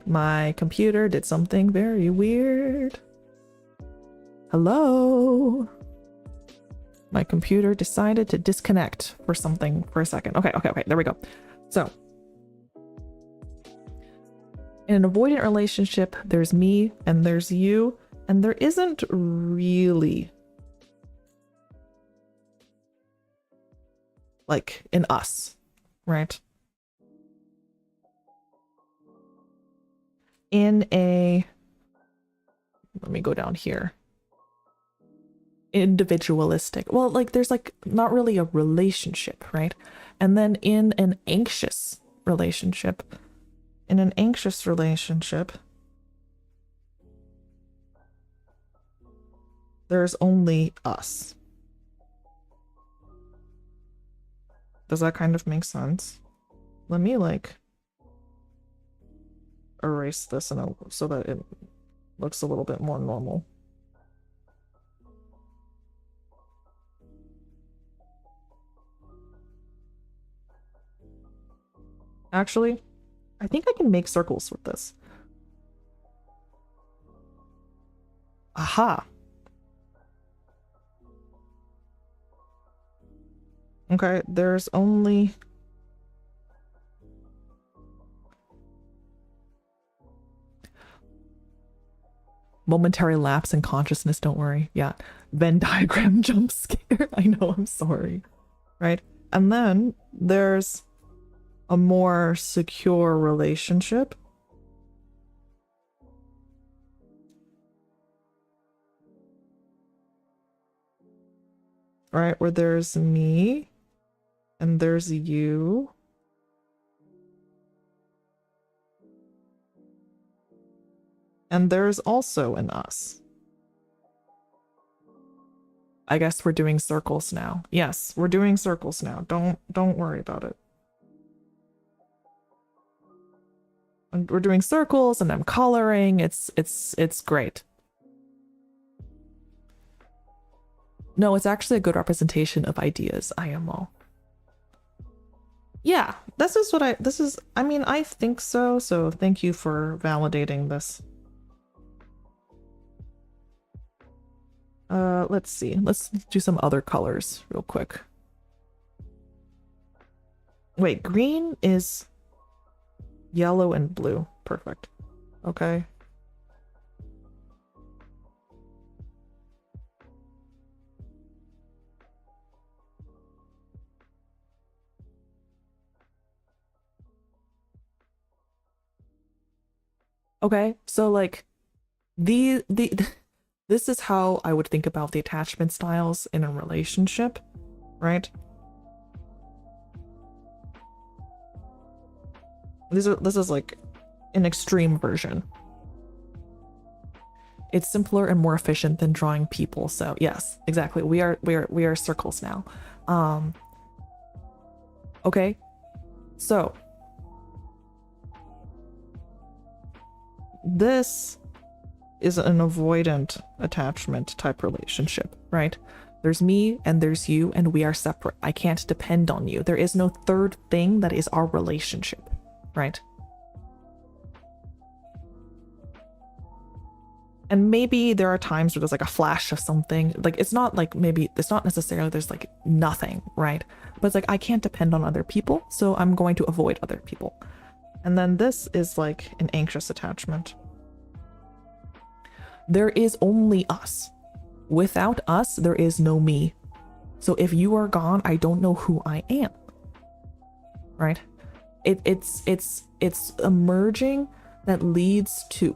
My computer did something very weird. Hello? My computer decided to disconnect for something for a second. Okay, there we go. So, in an avoidant relationship, there's me and there's you, and there isn't really like an us, right? In a, let me go down here. Individualistic. Well, like there's like not really a relationship, right? And then in an anxious relationship, there's only us. Does that kind of make sense? Let me like erase this so that it looks a little bit more normal. Actually, I think I can make circles with this. Aha. Okay, there's only momentary lapse in consciousness, don't worry. Yeah. Venn diagram jump scare. I know, I'm sorry. Right? And then there's a more secure relationship. Right? Where there's me and there's you. And there's also an us. I guess we're doing circles now. Yes, we're doing circles now. Don't worry about it. And we're doing circles and I'm coloring. It's great. No, it's actually a good representation of ideas, IMO. Yeah, I mean, I think so. So thank you for validating this. Let's see. Let's do some other colors real quick. Wait, green is yellow and blue. Perfect. Okay. Okay, so like the this is how I would think about the attachment styles in a relationship, right? This is like an extreme version. It's simpler and more efficient than drawing people. So yes, exactly. We are circles now. Okay. So this is an avoidant attachment type relationship, right? There's me and there's you, and we are separate. I can't depend on you. There is no third thing that is our relationship, right? And maybe there are times where there's like a flash of something. Like it's not like maybe it's not necessarily there's like nothing, right? But it's like I can't depend on other people, so I'm going to avoid other people. And then this is like an anxious attachment. There is only us. Without us, there is no me. So if you are gone, I don't know who I am. Right? It's a merging that leads to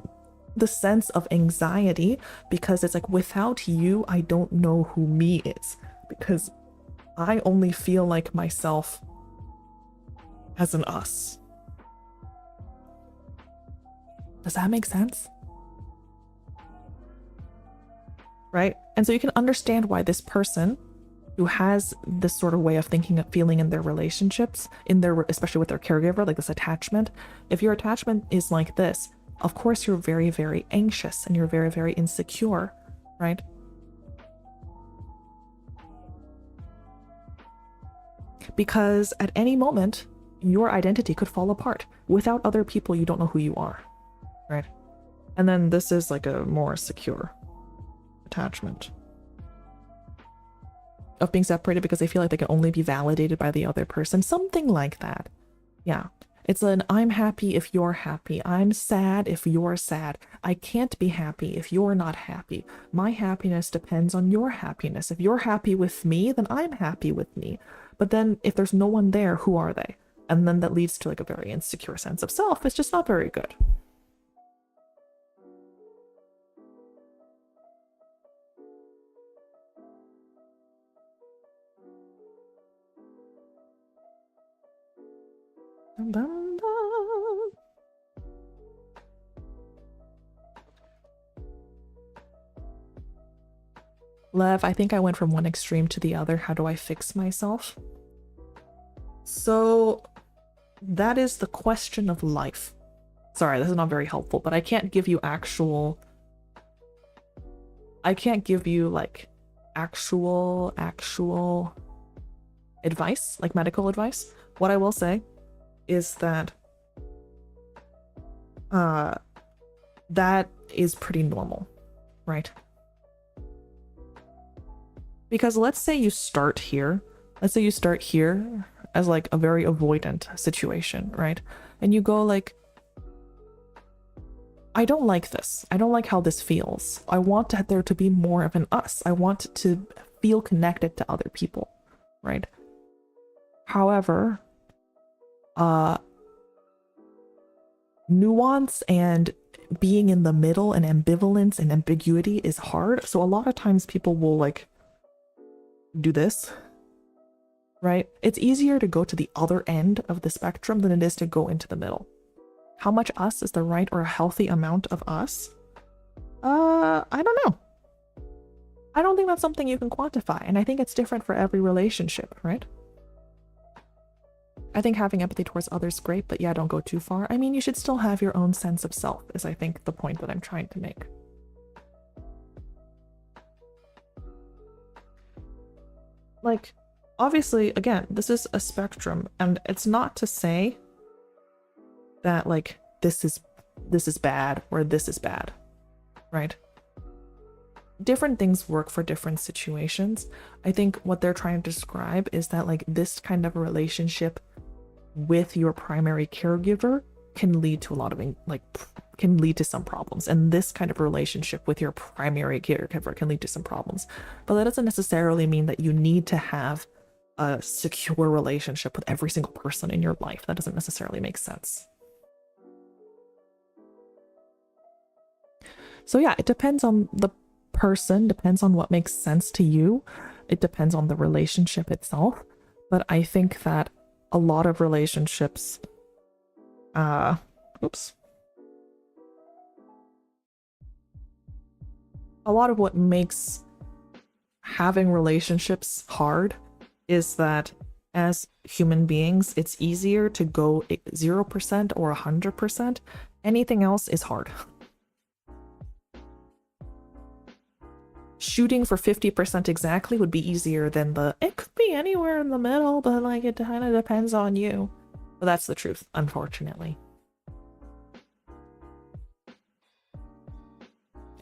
the sense of anxiety, because it's like without you, I don't know who me is, because I only feel like myself as an us. Does that make sense? Right? And so you can understand why this person who has this sort of way of thinking of feeling in their relationships, especially with their caregiver, like this attachment, if your attachment is like this, of course you're very, very anxious and you're very, very insecure, right? Because at any moment, your identity could fall apart. Without other people, you don't know who you are, right? And then this is like a more secure attachment of being separated because they feel like they can only be validated by the other person, something like that. Yeah, it's an I'm happy if you're happy, I'm sad if you're sad, I can't be happy if you're not happy, my happiness depends on your happiness, if you're happy with me then I'm happy with me, but then if there's no one there, who are they? And then that leads to like a very insecure sense of self. It's just not very good. Lev, I think I went from one extreme to the other. How do I fix myself? So that is the question of life. Sorry, this is not very helpful, but I can't give you like actual advice, like medical advice. What I will say is that that is pretty normal, right? Because let's say you start here as like a very avoidant situation, right? And you go like, I don't like this. I don't like how this feels. I want there to be more of an us. I want to feel connected to other people, right? However, nuance and being in the middle and ambivalence and ambiguity is hard. So a lot of times people will like do this, right? It's easier to go to the other end of the spectrum than it is to go into the middle. How much us is the right or a healthy amount of us? I don't know. I don't think that's something you can quantify, and I think it's different for every relationship, right? I think having empathy towards others is great, but yeah, don't go too far. I mean, you should still have your own sense of self, is I think the point that I'm trying to make. Like, obviously, again, this is a spectrum, and it's not to say that like this is bad or this is bad, right? Different things work for different situations. I think what they're trying to describe is that like this kind of relationship with your primary caregiver can lead to a lot of can lead to some problems, and this kind of relationship with your primary caregiver can lead to some problems, but that doesn't necessarily mean that you need to have a secure relationship with every single person in your life. That doesn't necessarily make sense. So yeah, it depends on the person, depends on what makes sense to you. It depends on the relationship itself. But I think that a lot of relationships, a lot of what makes having relationships hard is that as human beings, it's easier to go 0% or 100%. Anything else is hard. Shooting for 50% exactly would be easier than it could be anywhere in the middle, but like it kind of depends on you. But that's the truth, unfortunately.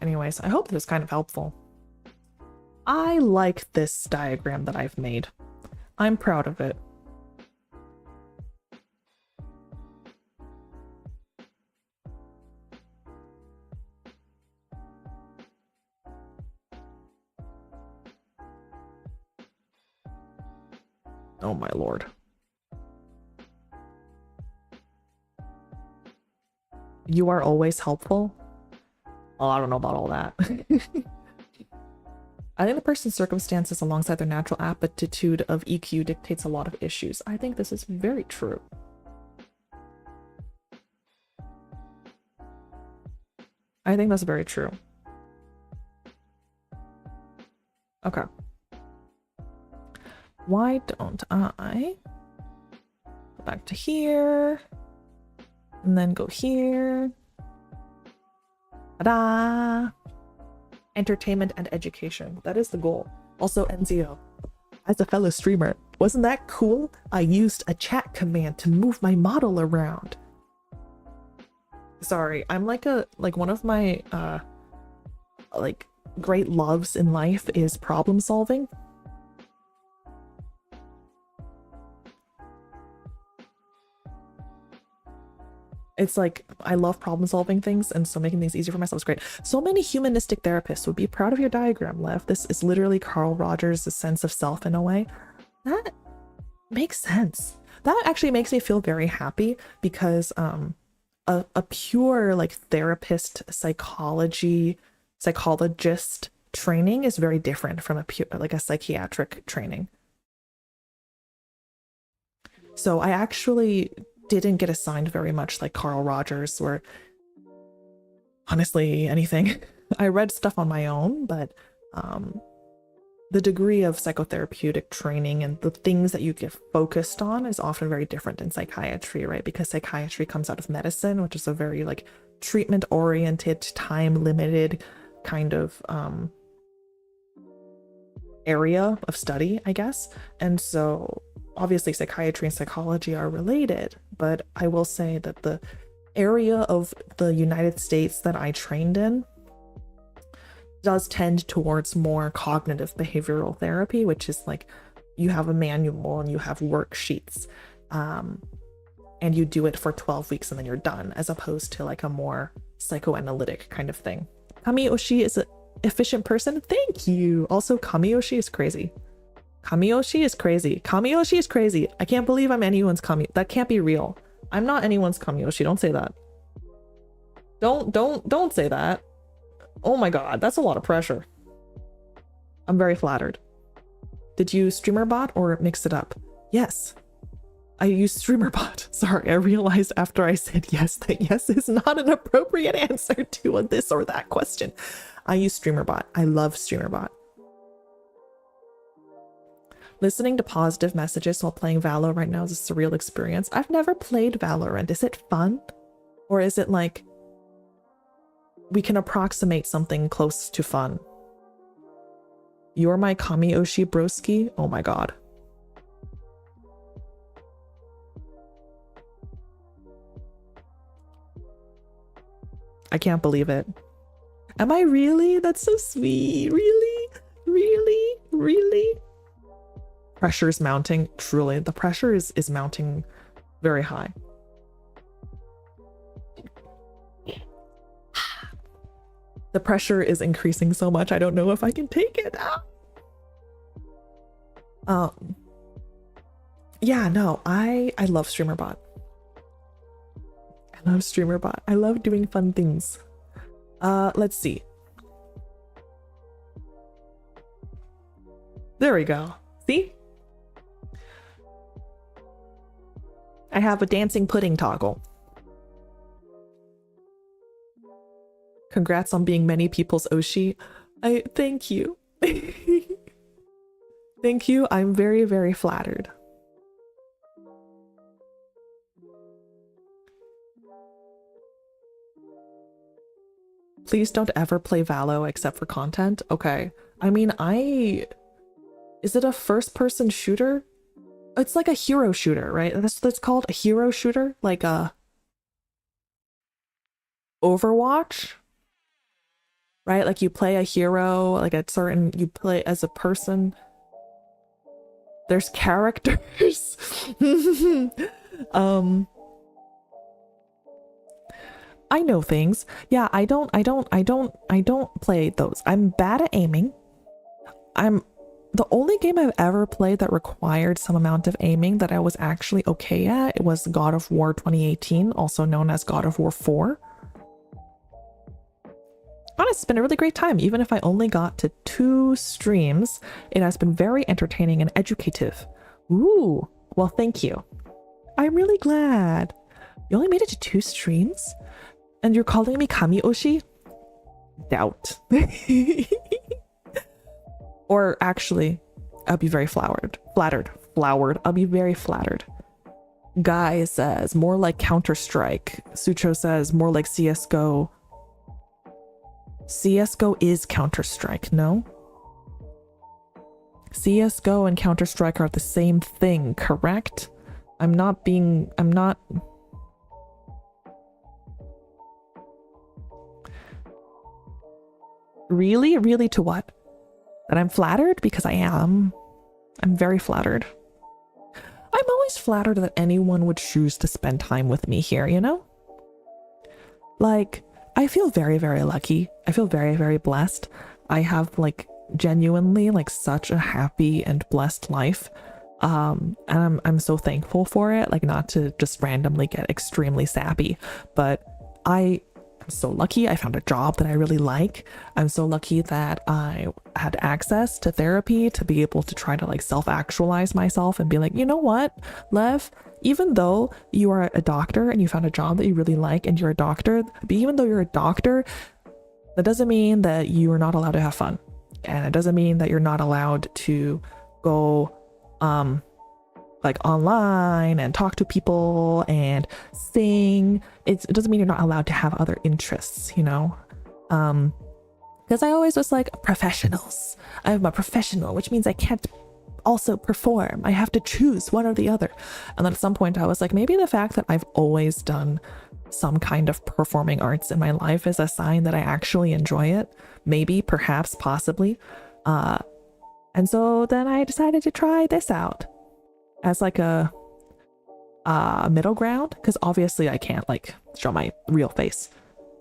Anyways, I hope this is kind of helpful. I like this diagram that I've made. I'm proud of it. Oh my lord. You are always helpful? Oh, I don't know about all that. I think the person's circumstances alongside their natural aptitude of EQ dictates a lot of issues. I think this is very true. I think that's very true. Okay. Why don't I go back to here and then go here? Ta-da! Entertainment and education. That is the goal. Also, NZO. As a fellow streamer, wasn't that cool? I used a chat command to move my model around. Sorry, I'm like one of my like great loves in life is problem solving. It's like, I love problem solving things, and so making things easier for myself is great. So many humanistic therapists would be proud of your diagram, Lev. This is literally Carl Rogers' sense of self in a way. That makes sense. That actually makes me feel very happy, because a pure like therapist, psychologist training is very different from a pure like a psychiatric training. So I actually didn't get assigned very much like Carl Rogers or honestly anything. I read stuff on my own, but the degree of psychotherapeutic training and the things that you get focused on is often very different in psychiatry, right? Because psychiatry comes out of medicine, which is a very like treatment oriented, time limited kind of area of study, I guess. And so obviously psychiatry and psychology are related, but I will say that the area of the United States that I trained in does tend towards more cognitive behavioral therapy, which is like you have a manual and you have worksheets and you do it for 12 weeks and then you're done, as opposed to like a more psychoanalytic kind of thing. Kamiyoshi is an efficient person. Thank you. Also, Kamiyoshi is crazy. Kamiyoshi is crazy. Kamiyoshi is crazy. I can't believe I'm anyone's Kami. That can't be real. I'm not anyone's Kamiyoshi. Don't say that. Don't say that. Oh my god, that's a lot of pressure. I'm very flattered. Did you StreamerBot or mix it up? Yes. I used StreamerBot. Sorry, I realized after I said yes that yes is not an appropriate answer to a this or that question. I use StreamerBot. I love StreamerBot. Listening to positive messages while playing Valor right now is a surreal experience. I've never played Valorant. Is it fun? Or is it like we can approximate something close to fun? You're my Kamiyoshi broski? Oh my god. I can't believe it. Am I really? That's so sweet. Really? Really? Really? Pressure's mounting. Truly, the pressure is mounting very high. The pressure is increasing so much, I don't know if I can take it. Yeah, no, I love StreamerBot. I love StreamerBot. I love doing fun things. Let's see. There we go. See? I have a dancing pudding toggle. Congrats on being many people's Oshi. Thank you. Thank you. I'm very, very flattered. Please don't ever play Valo except for content. Okay. I mean, is it a first-person shooter? It's like a hero shooter, right? That's called a hero shooter, like a Overwatch, right? Like you play a hero, like you play as a person. There's characters. I know things. Yeah, I don't play those. I'm bad at aiming. The only game I've ever played that required some amount of aiming that I was actually okay at, it was God of War 2018, also known as God of War 4. Honestly, it's been a really great time. Even if I only got to 2 streams, it has been very entertaining and educative. Ooh, well, thank you. I'm really glad. You only made it to 2 streams? And you're calling me Kami Oshi? Doubt. Or actually, I'll be very flattered. I'll be very flattered. Guy says more like Counter-Strike. Sucho says more like CSGO. CSGO is Counter-Strike, no? CSGO and Counter-Strike are the same thing, correct? I'm not... Really? Really to what? That I'm flattered? Because I am. I'm very flattered. I'm always flattered that anyone would choose to spend time with me here, you know? Like, I feel very, very lucky. I feel very, very blessed. I have, like, genuinely, like, such a happy and blessed life. And I'm so thankful for it. Like, not to just randomly get extremely sappy, but I'm so lucky I found a job that I really like. I'm so lucky that I had access to therapy to be able to try to like self-actualize myself and be like, you know what, Lev, even though you are a doctor and you found a job that you really like and you're a doctor, but even though you're a doctor, that doesn't mean that you are not allowed to have fun. And it doesn't mean that you're not allowed to go like online and talk to people and sing. It doesn't mean you're not allowed to have other interests, you know? Because I always was like, professionals. I'm a professional, which means I can't also perform. I have to choose one or the other. And then at some point I was like, maybe the fact that I've always done some kind of performing arts in my life is a sign that I actually enjoy it. Maybe, perhaps, possibly. And so then I decided to try this out as like a middle ground, because obviously I can't like show my real face.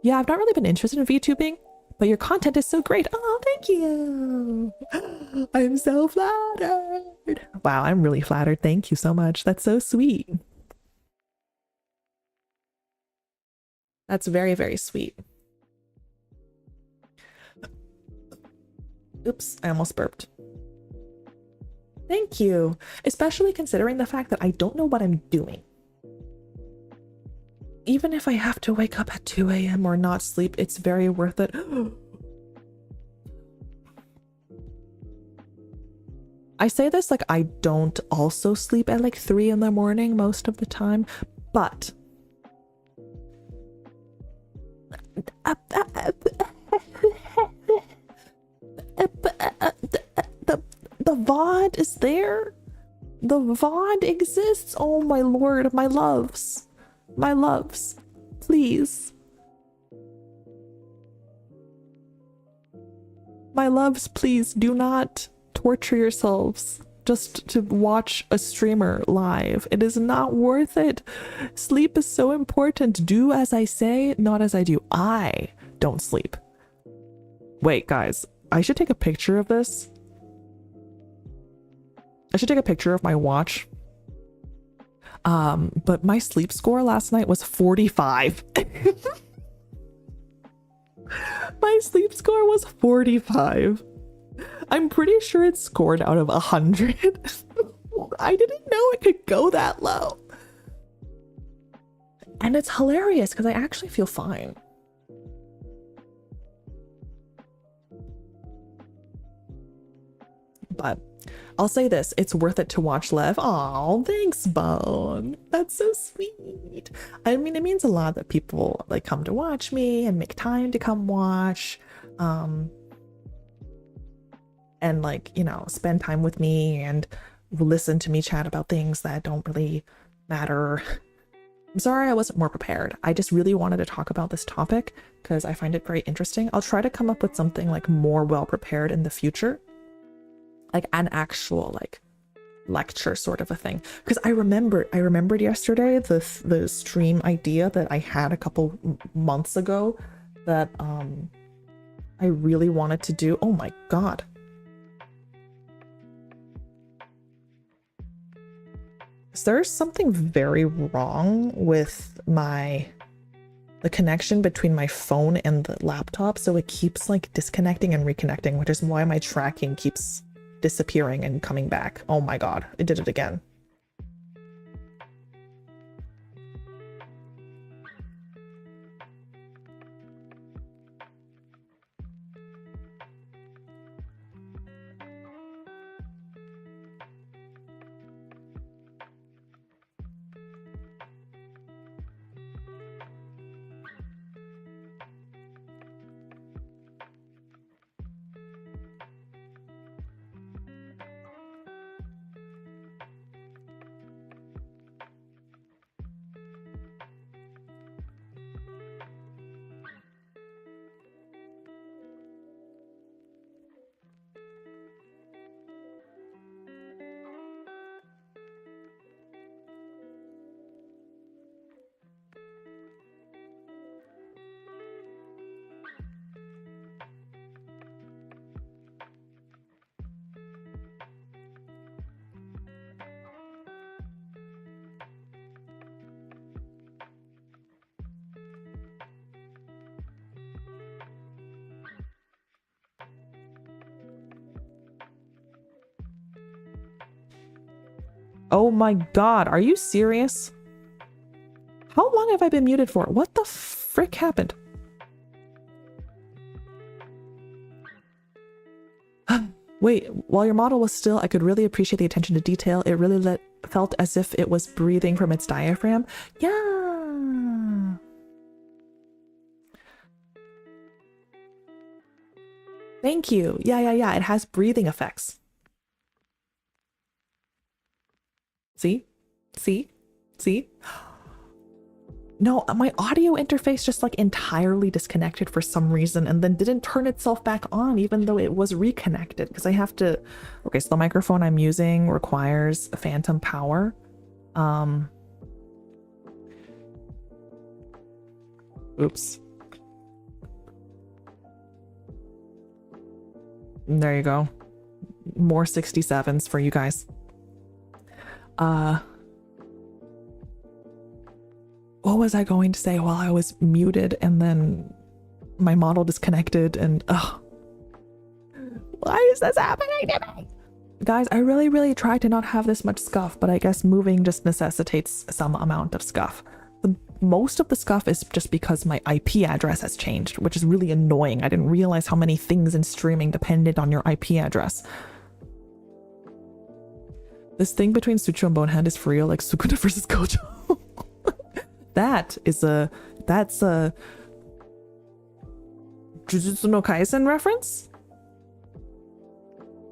Yeah, I've not really been interested in VTubing, but your content is so great. Oh, thank you. I'm so flattered. Wow, I'm really flattered. Thank you so much. That's so sweet. That's very, very sweet. Oops, I almost burped. Thank you, especially considering the fact that I don't know what I'm doing. Even if I have to wake up at 2 a.m. or not sleep, it's very worth it. I say this like I don't also sleep at like 3 in the morning most of the time, but the VOD is there. The VOD exists. Oh my lord, my loves, please. My loves, please do not torture yourselves just to watch a streamer live. It is not worth it. Sleep is so important. Do as I say, not as I do. I don't sleep. Wait, guys, I should take a picture of this. I should take a picture of my watch. But my sleep score last night was 45. My sleep score was 45. I'm pretty sure it scored out of 100. I didn't know it could go that low. And it's hilarious because I actually feel fine. But I'll say this, it's worth it to watch Lev. Aw, thanks, Bone. That's so sweet. I mean, it means a lot that people like come to watch me and make time to come watch. And like, you know, spend time with me and listen to me chat about things that don't really matter. I'm sorry I wasn't more prepared. I just really wanted to talk about this topic because I find it very interesting. I'll try to come up with something like more well prepared in the future. Like an actual like lecture sort of a thing, because I remembered yesterday the stream idea that I had a couple months ago that I really wanted to do. Oh my god, there's something very wrong with the connection between my phone and the laptop, so it keeps like disconnecting and reconnecting, which is why my tracking keeps disappearing and coming back. Oh my god, it did it again. Oh my god, are you serious? How long have I been muted for? What the frick happened? Wait, while your model was still, I could really appreciate the attention to detail. It really felt as if it was breathing from its diaphragm. Yeah. Thank you. Yeah. It has breathing effects. See? No, my audio interface just like entirely disconnected for some reason and then didn't turn itself back on even though it was reconnected because I have to. Okay, so the microphone I'm using requires phantom power. Oops. There you go. More 67s for you guys. What was I going to say while I was muted and then my model disconnected and why is this happening to me? Guys, I really try to not have this much scuff, but I guess moving just necessitates some amount of scuff. Most of the scuff is just because my IP address has changed, which is really annoying. I didn't realize how many things in streaming depended on your IP address. This thing between Sucho and Bonehead is for real, like Sukuna versus Gojo. That's a Jujutsu no Kaisen reference?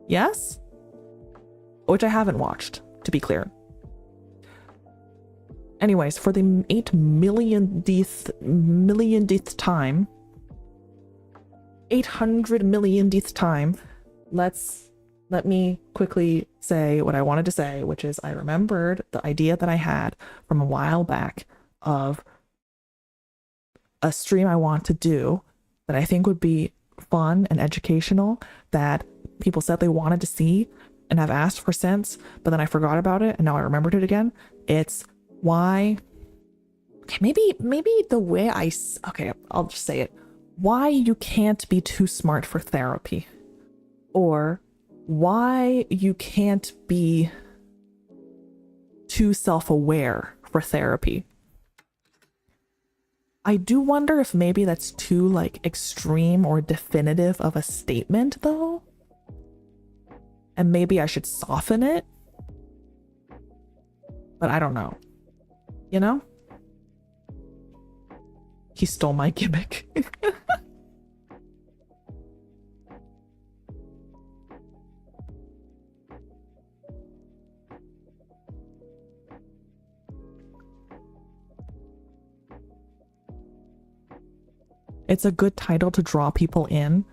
Yes? Which I haven't watched, to be clear. Anyways, for the 8 millionth time, 800 millionth time, let me quickly say what I wanted to say, which is I remembered the idea that I had from a while back of a stream I want to do that I think would be fun and educational that people said they wanted to see and have asked for since, but then I forgot about it and now I remembered it again. It's why, okay, maybe the way okay, I'll just say it. Why you can't be too smart for therapy, or why you can't be too self-aware for therapy. I do wonder if maybe that's too like extreme or definitive of a statement though. And maybe I should soften it. But I don't know. You know? He stole my gimmick. It's a good title to draw people in.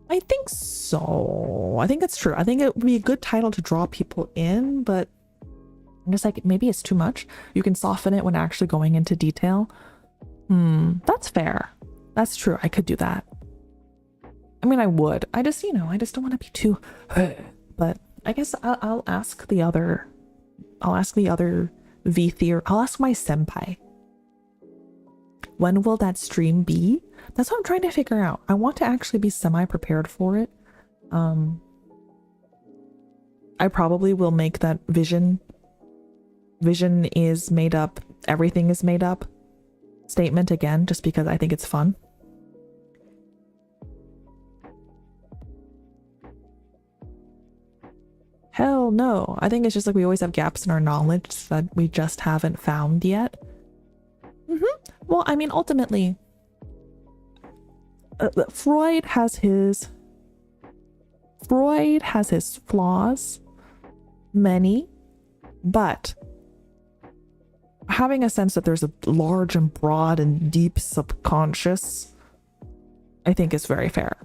I think so. I think that's true. I think it would be a good title to draw people in, but I'm just like, maybe it's too much. You can soften it when actually going into detail. That's fair. That's true. I could do that. I mean, I would. I just, you know, I just don't want to be too, but I guess I'll ask the other, I'll ask my senpai. When will that stream be? That's what I'm trying to figure out. I want to actually be semi-prepared for it. I probably will make that vision is made up, everything is made up statement again, just because I think it's fun. Hell no. I think it's just like we always have gaps in our knowledge that we just haven't found yet. Well, I mean, ultimately, Freud has his flaws, many, but having a sense that there's a large and broad and deep subconscious, I think is very fair.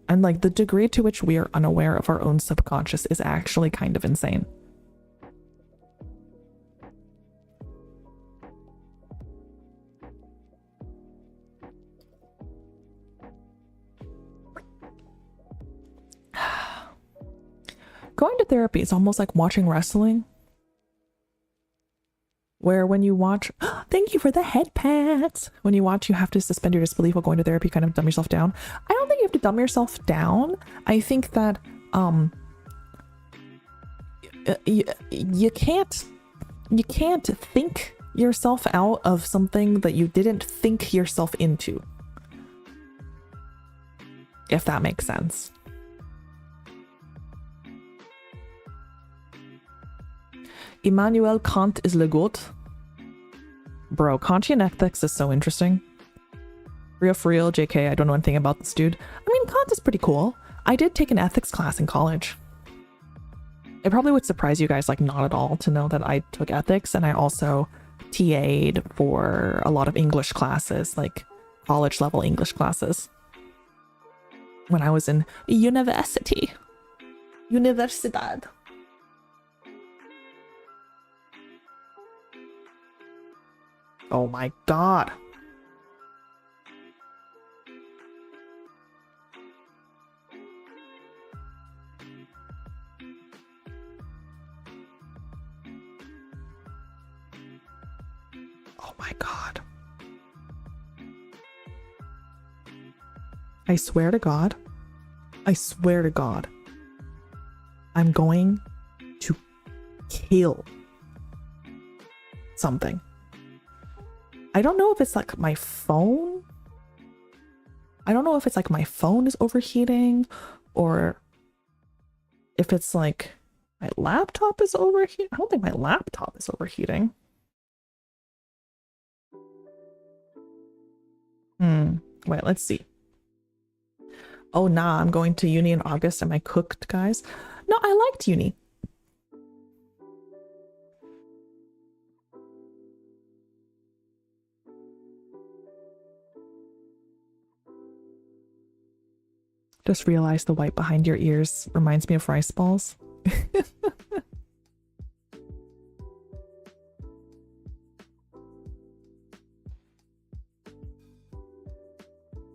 And like the degree to which we are unaware of our own subconscious is actually kind of insane. Going to therapy is almost like watching wrestling, where when you watch, thank you for the head pats. When you watch, you have to suspend your disbelief while going to therapy, kind of dumb yourself down. I don't think you have to dumb yourself down. I think that you can't think yourself out of something that you didn't think yourself into, if that makes sense. Immanuel Kant is le goat. Bro, Kantian ethics is so interesting. For real, JK, I don't know anything about this dude. I mean, Kant is pretty cool. I did take an ethics class in college. It probably would surprise you guys, like, not at all to know that I took ethics, and I also TA'd for a lot of English classes, like college level English classes, when I was in universidad. Oh my god. Oh my god. I swear to God, I'm going to kill something. I don't know if it's like my phone. I don't know if it's like my phone is overheating, or if it's like my laptop is overheating. I don't think my laptop is overheating. Wait, let's see. Oh nah, I'm going to uni in August. Am I cooked, guys? No, I liked uni. Just realized the white behind your ears reminds me of rice balls.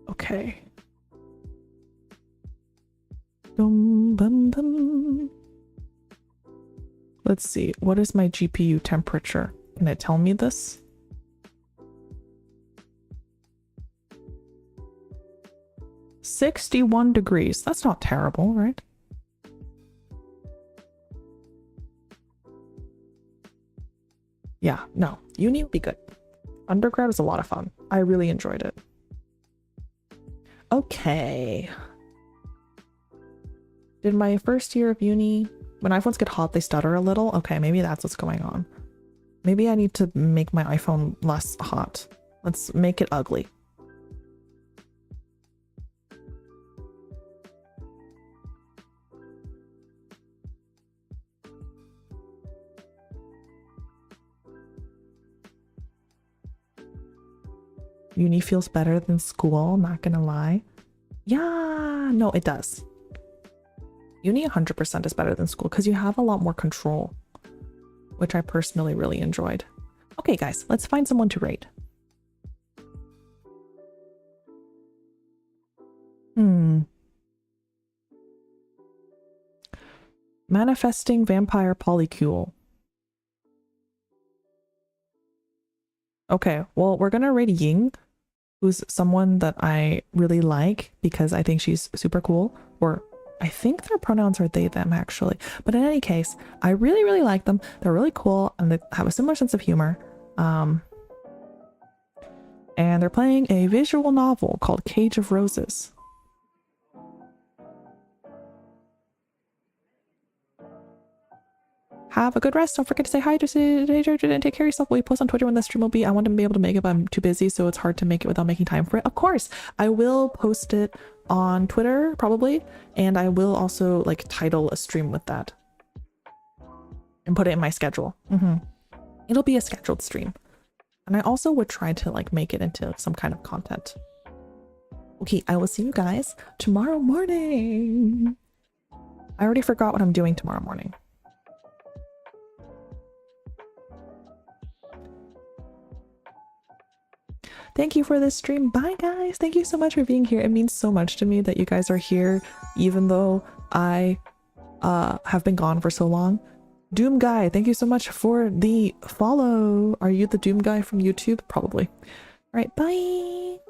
Okay. Dum, bum, bum. Let's see. What is my GPU temperature? Can it tell me this? $61. That's not terrible, right? Yeah, no. Uni would be good. Undergrad was a lot of fun. I really enjoyed it. Okay. Did my first year of uni, when iPhones get hot, they stutter a little? Okay, maybe that's what's going on. Maybe I need to make my iPhone less hot. Let's make it ugly. Uni feels better than school, not gonna lie. Yeah, no, it does. Uni 100% is better than school because you have a lot more control, which I personally really enjoyed. Okay, guys, let's find someone to rate. Manifesting Vampire Polycule. Okay, well, we're gonna rate Ying, who's someone that I really like because I think she's super cool. Or I think their pronouns are they, them, actually. But in any case, I really, really like them. They're really cool and they have a similar sense of humor. And they're playing a visual novel called Cage of Roses. Have a good rest. Don't forget to say hi to Georgia and take care of yourself. We post on Twitter when the stream will be. I want to be able to make it, but I'm too busy, so it's hard to make it without making time for it. Of course, I will post it on Twitter, probably, and I will also like title a stream with that and put it in my schedule. It'll be a scheduled stream. And I also would try to like make it into some kind of content. Okay, I will see you guys tomorrow morning. I already forgot what I'm doing tomorrow morning. Thank you for this stream. Bye, guys. Thank you so much for being here. It means so much to me that you guys are here, even though I have been gone for so long. Doom Guy, thank you so much for the follow. Are you the Doom Guy from YouTube? Probably. All right, bye.